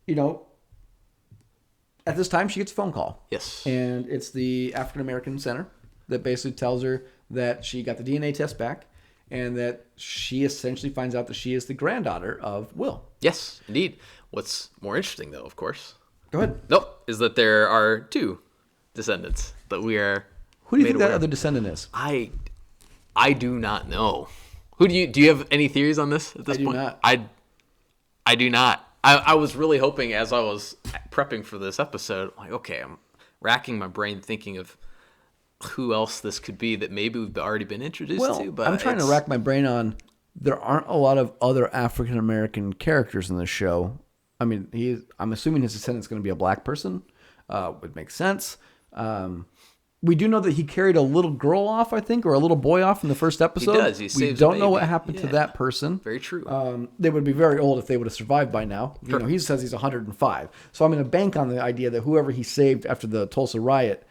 at this time she gets a phone call. Yes. And it's the African American Center that basically tells her that she got the DNA test back and that she essentially finds out that she is the granddaughter of Will. Yes, indeed. What's more interesting, though, of course, Go ahead. is that there are 2 descendants that we are. Who do you made think that aware of. other descendant is? I do not know. Who do you have any theories on this at this I do point? not. I do not. I was really hoping, as I was prepping for this episode, like, okay, I'm racking my brain thinking of who else this could be that maybe we've already been introduced to. But I'm trying to rack my brain on. There aren't a lot of other African American characters in this show. I mean, I'm assuming his descendant's going to be a black person. Would make sense. We do know that he carried a little girl off, I think, or a little boy off in the first episode. He does. He we saves don't a know what baby. happened to Yeah. that person. Very true. They would be very old if they would have survived by now. Sure. He says he's 105. So I'm going to bank on the idea that whoever he saved after the Tulsa riot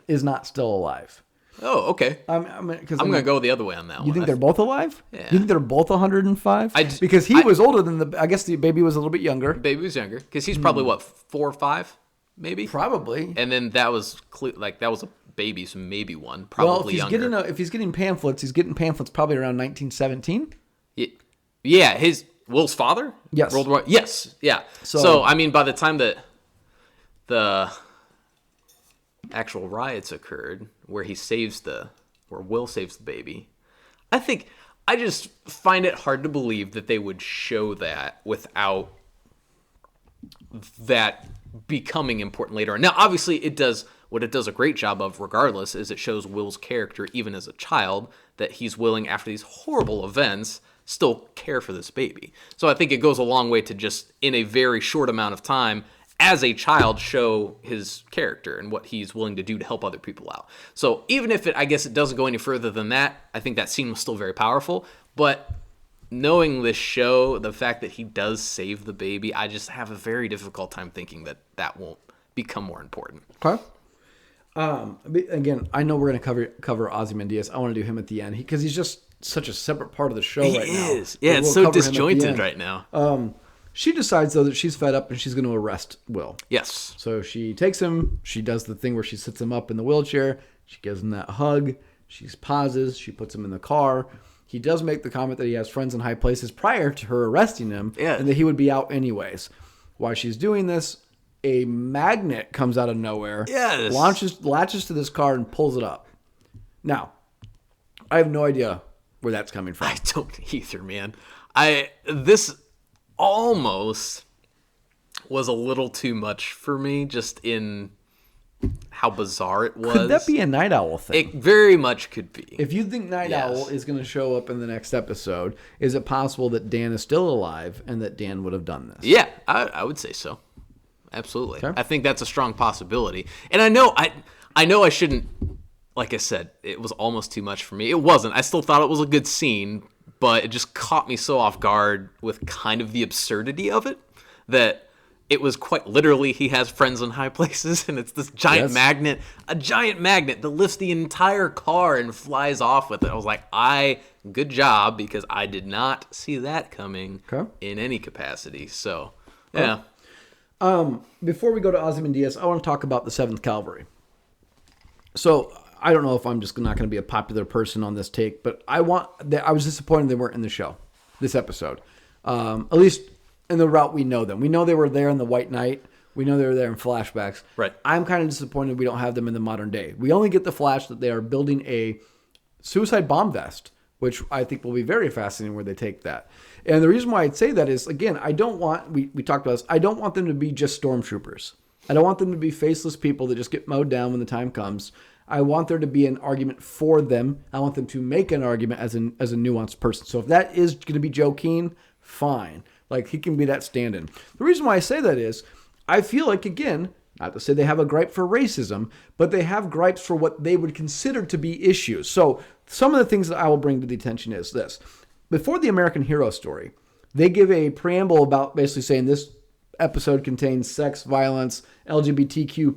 is not still alive. Oh, okay. I'm going to go the other way on that one. You think they're both alive? Yeah. You think they're both 105? I because he was older than I guess the baby was a little bit younger. Baby was younger because he's probably what, 4 or 5, maybe. Probably. And then that was that was a baby, so maybe 1, Well, probably if he's younger. if he's getting pamphlets, he's getting pamphlets probably around 1917. Yeah, Will's father. Yes. World War. Yes. Yeah. So I mean, by the time that the actual riots occurred, where Will saves the baby, I just find it hard to believe that they would show that without that becoming important later on. Now, obviously, what it does a great job of, regardless, is it shows Will's character, even as a child, that he's willing, after these horrible events, still care for this baby. So I think it goes a long way to just, in a very short amount of time, as a child, show his character and what he's willing to do to help other people out. So even if I guess it doesn't go any further than that, I think that scene was still very powerful. But knowing this show, the fact that he does save the baby, I just have a very difficult time thinking that won't become more important. Okay. Again, I know we're going to cover Ozymandias. I want to do him at the end because he's just such a separate part of the show right now. He is. Yeah, it's We'll so cover him at the disjointed end. right now. She decides, though, that she's fed up and she's going to arrest Will. Yes. So she takes him. She does the thing where she sits him up in the wheelchair. She gives him that hug. She pauses. She puts him in the car. He does make the comment that he has friends in high places prior to her arresting him, Yeah. and that he would be out anyways. While she's doing this, a magnet comes out of nowhere, Yes. latches to this car, and pulls it up. Now, I have no idea where that's coming from. I don't either, man. This almost was a little too much for me, just in how bizarre it was. Could that be a Night Owl thing? It very much could be. If you think Night Yes. Owl is going to show up in the next episode, is it possible that Dan is still alive and that Dan would have done this? Yeah, I would say so. Absolutely. Okay. I think that's a strong possibility. And I know I shouldn't, like I said, it was almost too much for me. It wasn't. I still thought it was a good scene, but it just caught me so off guard with kind of the absurdity of it that it was quite literally he has friends in high places, and it's this giant Yes. a giant magnet that lifts the entire car and flies off with it. I was like, good job, because I did not see that coming in any capacity. So, yeah. Before we go to Ozymandias, I want to talk about the 7th Cavalry. So, I don't know if I'm just not going to be a popular person on this take, but I was disappointed they weren't in the show, this episode. At least in the route we know them. We know they were there in the White Knight. We know they were there in flashbacks. Right. I'm kind of disappointed we don't have them in the modern day. We only get the flash that they are building a suicide bomb vest, which I think will be very fascinating where they take that. And the reason why I'd say that is, again, I don't want, we talked about this, I don't want them to be just stormtroopers. I don't want them to be faceless people that just get mowed down when the time comes. I want there to be an argument for them. I want them to make an argument as a nuanced person. So if that is going to be Joe Keane, fine. Like, he can be that stand-in. The reason why I say that is, I feel like, again, not to say they have a gripe for racism, but they have gripes for what they would consider to be issues. So some of the things that I will bring to the attention is this. Before the American Hero story, they give a preamble about basically saying this episode contains sex, violence, LGBTQ+,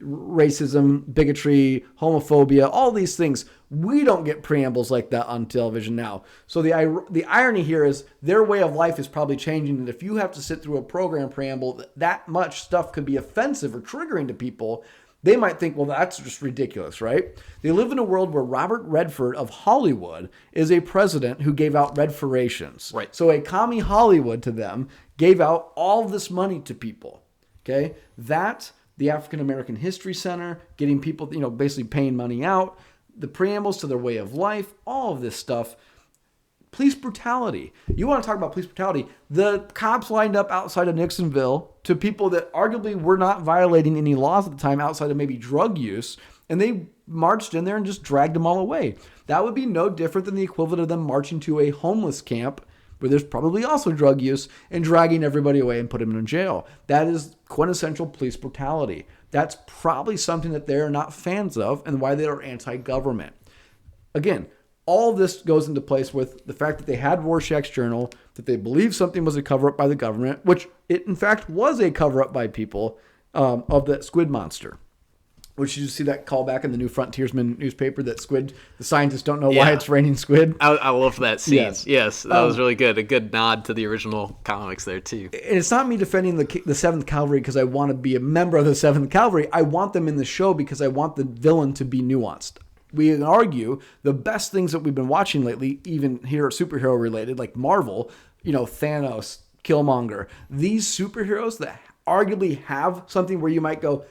racism, bigotry, homophobia, all these things. We don't get preambles like that on television now. So the irony here is their way of life is probably changing. And if you have to sit through a program preamble, that much stuff could be offensive or triggering to people. They might think, well, that's just ridiculous, right? They live in a world where Robert Redford of Hollywood is a president who gave out Redforations. Right. So a commie Hollywood to them gave out all this money to people. Okay? That, the African American History Center, getting people, basically paying money out, the preambles to their way of life, all of this stuff. Police brutality. You want to talk about police brutality? The cops lined up outside of Nixonville to people that arguably were not violating any laws at the time outside of maybe drug use, and they marched in there and just dragged them all away. That would be no different than the equivalent of them marching to a homeless camp where there's probably also drug use and dragging everybody away and putting them in jail. That is quintessential police brutality. That's probably something that they're not fans of and why they are anti-government. Again, all of this goes into place with the fact that they had Rorschach's journal, that they believed something was a cover-up by the government, which it in fact was a cover-up by people of that squid monster. Which you see that callback in the New Frontiersman newspaper that squid, the scientists don't know why it's raining squid. I love that scene. Yes. That was really good. A good nod to the original comics there, too. And it's not me defending the 7th Cavalry because I want to be a member of the 7th Cavalry. I want them in the show because I want the villain to be nuanced. We can argue the best things that we've been watching lately, even here superhero related, like Marvel, Thanos, Killmonger, these superheroes that arguably have something where you might go,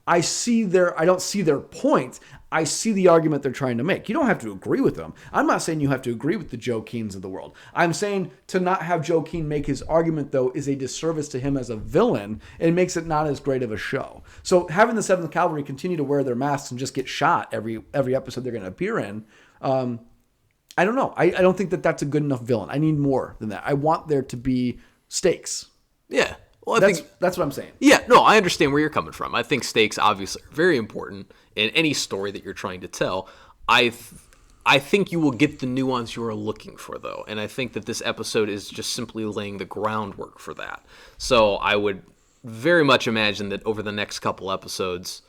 I don't see their point. I see the argument they're trying to make. You don't have to agree with them. I'm not saying you have to agree with the Joe Keanes of the world. I'm saying to not have Joe Keane make his argument, though, is a disservice to him as a villain and makes it not as great of a show. So having the 7th Cavalry continue to wear their masks and just get shot every episode they're going to appear in, I don't know. I don't think that that's a good enough villain. I need more than that. I want there to be stakes. Yeah. Well, that's what I'm saying. Yeah, no, I understand where you're coming from. I think stakes obviously are very important in any story that you're trying to tell. I think you will get the nuance you are looking for, though, and I think that this episode is just simply laying the groundwork for that. So I would very much imagine that over the next couple episodes,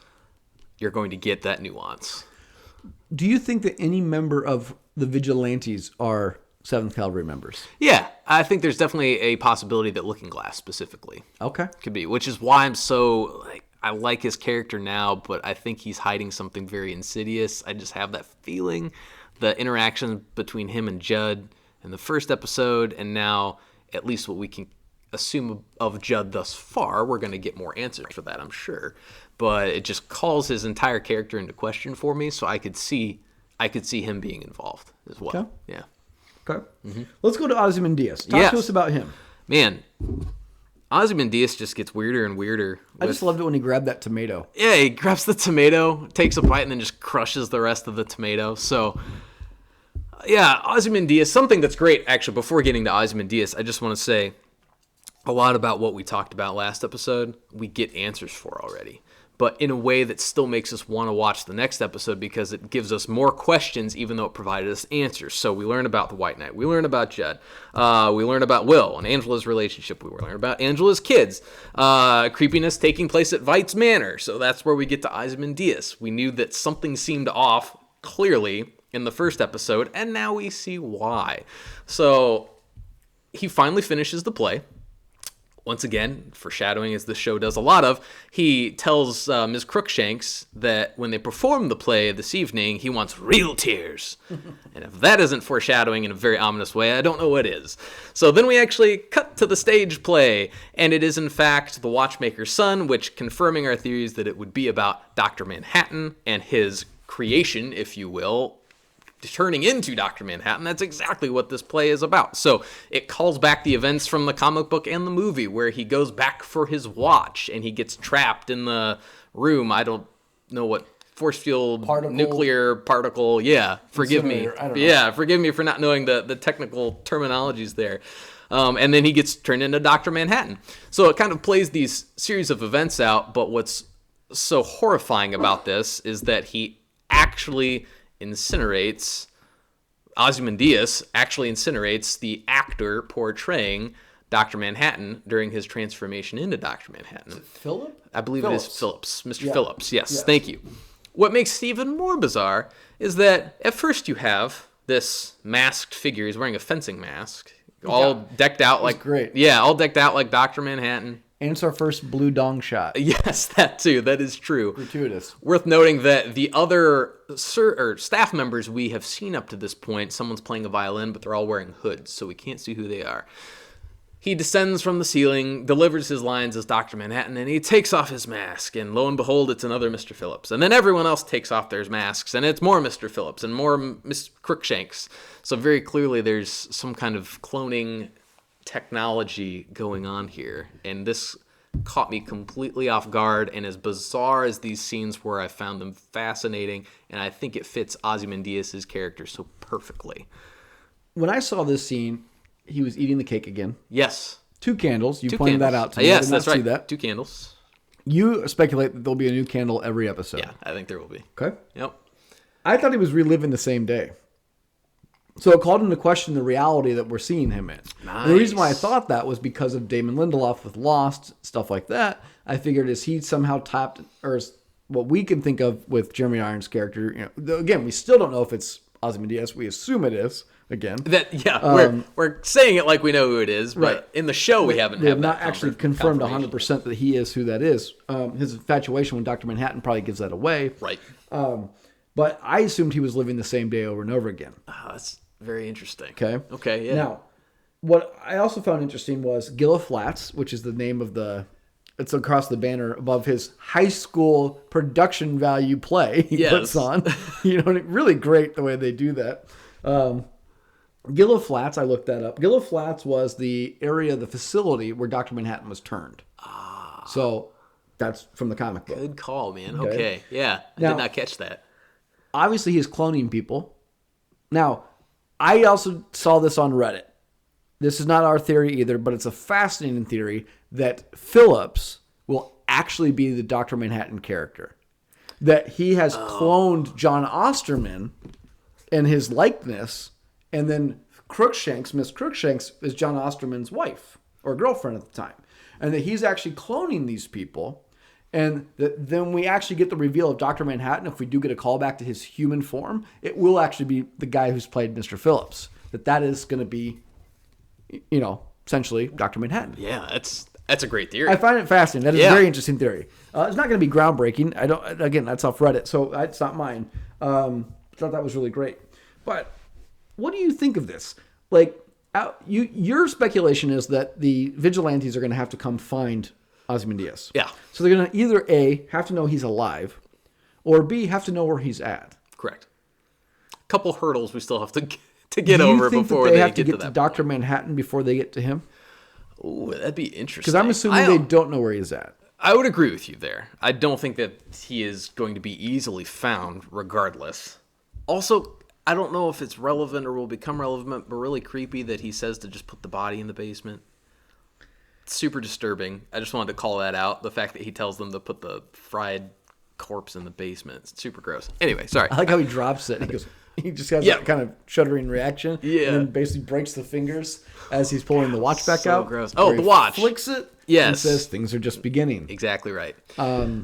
you're going to get that nuance. Do you think that any member of the Vigilantes are 7th Cavalry members? Yeah, I think there's definitely a possibility that Looking Glass specifically Okay. could be, which is why I'm so I like his character now, but I think he's hiding something very insidious. I just have that feeling. The interaction between him and Judd in the first episode, and now at least what we can assume of Judd thus far, we're going to get more answers for that, I'm sure. But it just calls his entire character into question for me, so I could see him being involved as well. Okay. Yeah. Okay. Let's go to Ozymandias. Talk to us about him. Man, Ozymandias just gets weirder and weirder. I just loved it when he grabbed that tomato. Yeah, he grabs the tomato, takes a bite, and then just crushes the rest of the tomato. So, yeah, Ozymandias, something that's great, actually, before getting to Ozymandias, I just want to say a lot about what we talked about last episode, we get answers for already. But in a way that still makes us want to watch the next episode because it gives us more questions even though it provided us answers. So we learn about the White Knight. We learn about Judd. We learn about Will and Angela's relationship. We learn about Angela's kids. Creepiness taking place at Veit's Manor. So that's where we get to Ozymandias. We knew that something seemed off, clearly, in the first episode, and now we see why. So he finally finishes the play. Once again, foreshadowing as this show does a lot of, he tells Ms. Crookshanks that when they perform the play this evening, he wants real tears. And if that isn't foreshadowing in a very ominous way, I don't know what is. So then we actually cut to the stage play, and it is in fact The Watchmaker's Son, which confirming our theories that it would be about Dr. Manhattan and his creation, if you will, turning into Dr. Manhattan. That's exactly what this play is about. So it calls back the events from the comic book and the movie where he goes back for his watch and he gets trapped in the room. I don't know what force field, nuclear particle. Yeah, forgive me. Yeah, forgive me for not knowing the technical terminologies there. And then he gets turned into Dr. Manhattan. So it kind of plays these series of events out, but what's so horrifying about this is that he actually Ozymandias actually incinerates the actor portraying Dr. Manhattan during his transformation into Dr. Manhattan. Is it Philip? I believe it is Phillips. Mr. Phillips, yes, thank you. What makes it even more bizarre is that at first you have this masked figure. He's wearing a fencing mask, all decked out like great. Yeah, all decked out like Dr. Manhattan. And it's our first blue dong shot. Yes, that too. That is true. Gratuitous. Worth noting that the other staff members we have seen up to this point, someone's playing a violin, but they're all wearing hoods, so we can't see who they are. He descends from the ceiling, delivers his lines as Dr. Manhattan, and he takes off his mask, and lo and behold, it's another Mr. Phillips. And then everyone else takes off their masks, and it's more Mr. Phillips and more Miss Crookshanks. So very clearly there's some kind of cloning technology going on here, and this caught me completely off guard. And as bizarre as these scenes were, I found them fascinating, and I think it fits Ozymandias' character so perfectly. When I saw this scene, he was eating the cake again. Yes. 2 candles. You pointed that out to me. Yes, that's right. That. 2 candles. You speculate that there'll be a new candle every episode. Yeah, I think there will be. Okay. Yep. I thought he was reliving the same day. So it called into question the reality that we're seeing him in. Nice. And the reason why I thought that was because of Damon Lindelof with Lost, stuff like that. I figured is he somehow tapped, or is what we can think of with Jeremy Irons' character. Again, we still don't know if it's Ozymandias. We assume it is. Again, we're saying it like we know who it is, but right. In the show we haven't. They have not actually confirmed 100% that he is who that is. His infatuation with Dr. Manhattan probably gives that away. Right. But I assumed he was living the same day over and over again. Oh, that's very interesting. Okay. Yeah. Now, what I also found interesting was Gilla Flats, which is the name of it's across the banner above his high school production value play he puts on. Really great the way they do that. Gilla Flats, I looked that up. Gilla Flats was the area, the facility where Dr. Manhattan was turned. So that's from the comic book. Good call, man. Okay. Yeah. I did not catch that. Obviously, he's cloning people. Now, I also saw this on Reddit. This is not our theory either, but it's a fascinating theory that Phillips will actually be the Dr. Manhattan character. That he has cloned John Osterman in his likeness, and then Miss Crookshanks, is John Osterman's wife or girlfriend at the time. And that he's actually cloning these people. And then we actually get the reveal of Dr. Manhattan. If we do get a callback to his human form, it will actually be the guy who's played Mr. Phillips. That is going to be, essentially Dr. Manhattan. Yeah, that's a great theory. I find it fascinating. That is a very interesting theory. It's not going to be groundbreaking. Again, that's off Reddit, so it's not mine. Thought that was really great. But what do you think of this? Like, your speculation is that the vigilantes are going to have to come find Ozymandias. Yeah. So they're going to either A, have to know he's alive, or B, have to know where he's at. Correct. A couple hurdles we still have to get over before they have to get get to that Dr. Manhattan before they get to him? Ooh, that'd be interesting. Because I'm assuming they don't know where he's at. I would agree with you there. I don't think that he is going to be easily found regardless. Also, I don't know if it's relevant or will become relevant, but really creepy that he says to just put the body in the basement. It's super disturbing. I just wanted to call that out. The fact that he tells them to put the fried corpse in the basement. It's super gross. Anyway, sorry. I like how he drops it. He just has that kind of shuddering reaction. Yeah. And then basically breaks the fingers as he's pulling the watch back out. Gross. Oh, the watch. Flicks it. Yes. And says things are just beginning. Exactly right.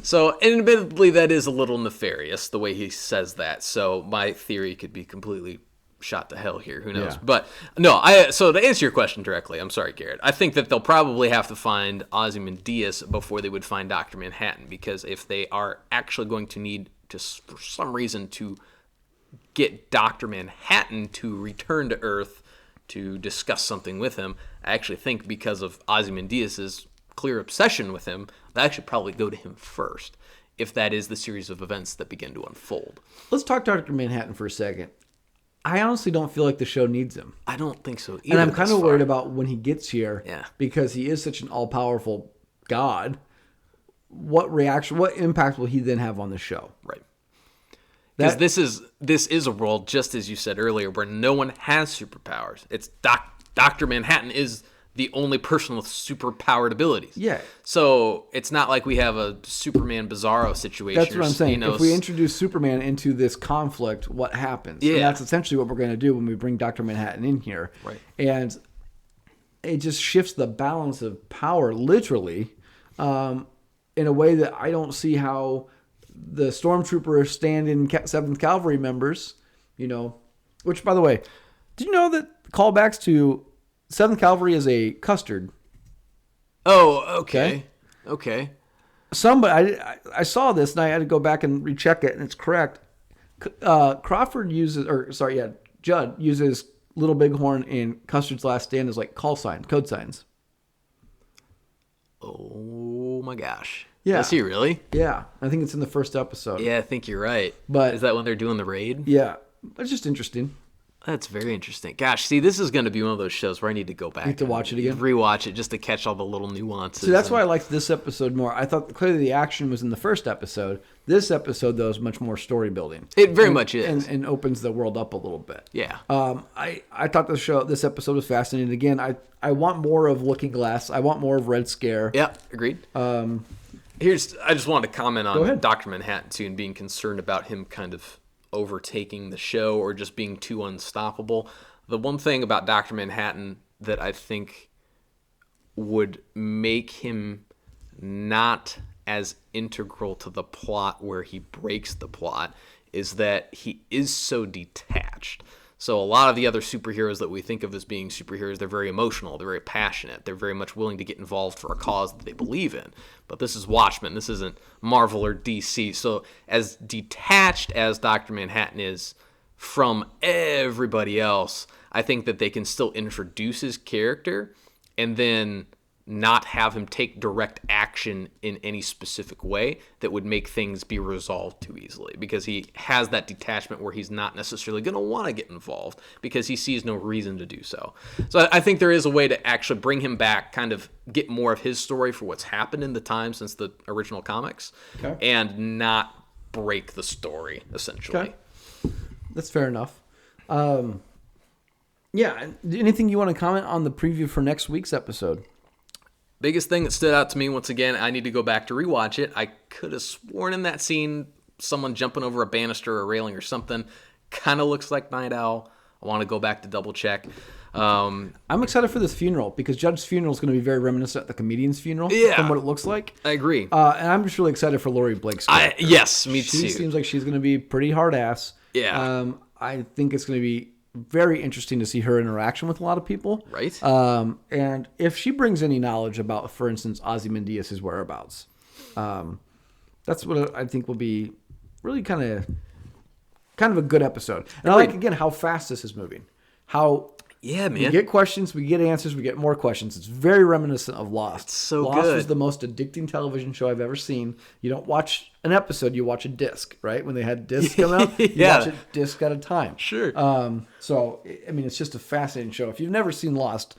So, admittedly, that is a little nefarious, the way he says that. So, my theory could be completely shot to hell here. Who knows? Yeah. But, no, so to answer your question directly, I'm sorry, Garrett. I think that they'll probably have to find Ozymandias before they would find Dr. Manhattan. Because if they are actually going to need to, for some reason, to get Dr. Manhattan to return to Earth to discuss something with him, I actually think because of Ozymandias' clear obsession with him, they should probably go to him first, if that is the series of events that begin to unfold. Let's talk Dr. Manhattan for a second. I honestly don't feel like the show needs him. I don't think so either. And I'm kind of worried about when he gets here, Yeah. because he is such an all-powerful god. What impact will he then have on the show? Right. Because this is a world, just as you said earlier, where no one has superpowers. It's Dr. Manhattan is the only person with superpowered abilities. Yeah. So it's not like we have a Superman Bizarro situation. That's what I'm saying. If we introduce Superman into this conflict, what happens? Yeah. And that's essentially what we're going to do when we bring Dr. Manhattan in here. Right. And it just shifts the balance of power, literally, in a way that I don't see how the Stormtrooper stand-in 7th Cavalry members, which, by the way, did you know that callbacks to 7th Cavalry is a custard? Oh, okay. Okay. Somebody, I saw this and I had to go back and recheck it, and it's correct. Judd uses Little Bighorn in Custard's Last Stand as like code signs. Oh my gosh. Yeah. Is he really? Yeah. I think it's in the first episode. Yeah, I think you're right. But is that when they're doing the raid? Yeah. It's just interesting. That's very interesting. Gosh, see, this is going to be one of those shows where I need to go back. You have to watch it again? Rewatch it just to catch all the little nuances. See, that's why I liked this episode more. I thought clearly the action was in the first episode. This episode, though, is much more story building. It very much is. And opens the world up a little bit. Yeah. I thought this episode was fascinating. Again, I want more of Looking Glass. I want more of Red Scare. Yeah, agreed. I just wanted to comment on Dr. Manhattan, too, and being concerned about him kind of overtaking the show or just being too unstoppable. The one thing about Dr. Manhattan that I think would make him not as integral to the plot where he breaks the plot is that he is so detached. So a lot of the other superheroes that we think of as being superheroes, they're very emotional, they're very passionate, they're very much willing to get involved for a cause that they believe in. But this is Watchmen, this isn't Marvel or DC. So as detached as Dr. Manhattan is from everybody else, I think that they can still introduce his character and then not have him take direct action in any specific way that would make things be resolved too easily, because he has that detachment where he's not necessarily going to want to get involved because he sees no reason to do so. So I think there is a way to actually bring him back, kind of get more of his story for what's happened in the time since the original comics, and not break the story, essentially. Okay. That's fair enough. Yeah. Anything you want to comment on the preview for next week's episode? Biggest thing that stood out to me, once again, I need to go back to rewatch it. I could have sworn in that scene, someone jumping over a banister or a railing or something. Kind of looks like Night Owl. I want to go back to double check. I'm excited for this funeral because Judge's funeral is going to be very reminiscent of the comedian's funeral from what it looks like. I agree. And I'm just really excited for Laurie Blake's character. Yes, me too. She seems like she's going to be pretty hard ass. Yeah. I think it's going to be very interesting to see her interaction with a lot of people. Right. And if she brings any knowledge about, for instance, Ozymandias' whereabouts, that's what I think will be really kind of a good episode. And I like, again, how fast this is moving. How man. We get questions, we get answers, we get more questions. It's very reminiscent of Lost. It's so Lost good. was the most addicting television show I've ever seen. You don't watch an episode, you watch a disc, right? When they had discs come out, you watch a disc at a time. Sure. So, I mean, it's just a fascinating show. If you've never seen Lost,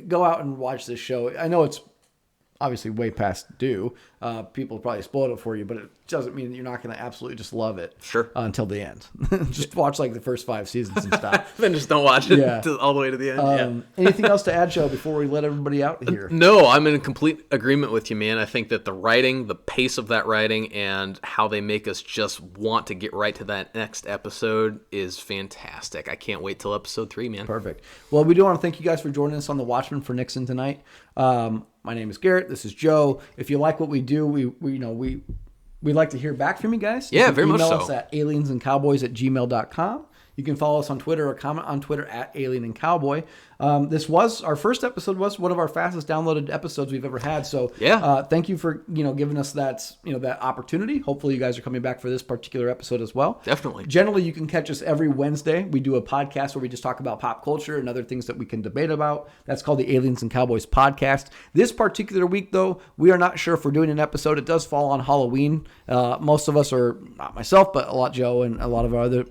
go out and watch this show. I know it's obviously way past due. People probably spoiled it for you, but it doesn't mean that you're not going to absolutely just love it. Sure. Until the end. Just watch like the first 5 seasons and stop. Then just don't watch it all the way to the end. Anything else to add, Joe, before we let everybody out here? No, I'm in complete agreement with you, man. I think that the writing, the pace of that writing, and how they make us just want to get right to that next episode is fantastic. I can't wait till episode 3, man. Perfect. Well, we do want to thank you guys for joining us on the Watchmen for Nixon tonight. My name is Garrett. This is Joe. If you like what we do, we'd like to hear back from you guys. Yeah, very much so. Email us at aliensandcowboys@gmail.com. You can follow us on Twitter or comment on Twitter at Alien and Cowboy. This was our first episode, was one of our fastest downloaded episodes we've ever had. So thank you for giving us that that opportunity. Hopefully you guys are coming back for this particular episode as well. Definitely. Generally, you can catch us every Wednesday. We do a podcast where we just talk about pop culture and other things that we can debate about. That's called the Aliens and Cowboys podcast. This particular week, though, we are not sure if we're doing an episode. It does fall on Halloween. Most of us, are not myself, but a lot Joe and a lot of our other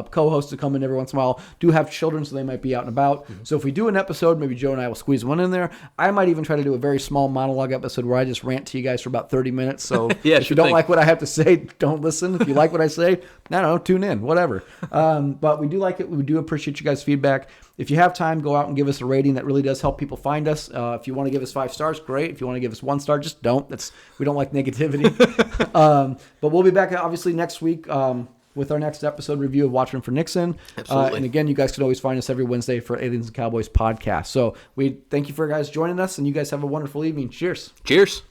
co-hosts who come in every once in a while do have children, so they might be out and about. Mm-hmm. So if we do an episode, maybe Joe and I will squeeze one in there. I might even try to do a very small monologue episode where I just rant to you guys for about 30 minutes. So if you don't like what I have to say, don't listen. If you like what I say, I don't know, tune in, whatever. But we do like it. We do appreciate you guys' feedback. If you have time, go out and give us a rating. That really does help people find us. If you want to give us 5 stars, great. If you want to give us 1 star, just don't. We don't like negativity. But we'll be back obviously next week with our next episode review of Watchmen for Nixon. Absolutely. And again, you guys can always find us every Wednesday for Aliens and Cowboys podcast. So we thank you for guys joining us, and you guys have a wonderful evening. Cheers. Cheers.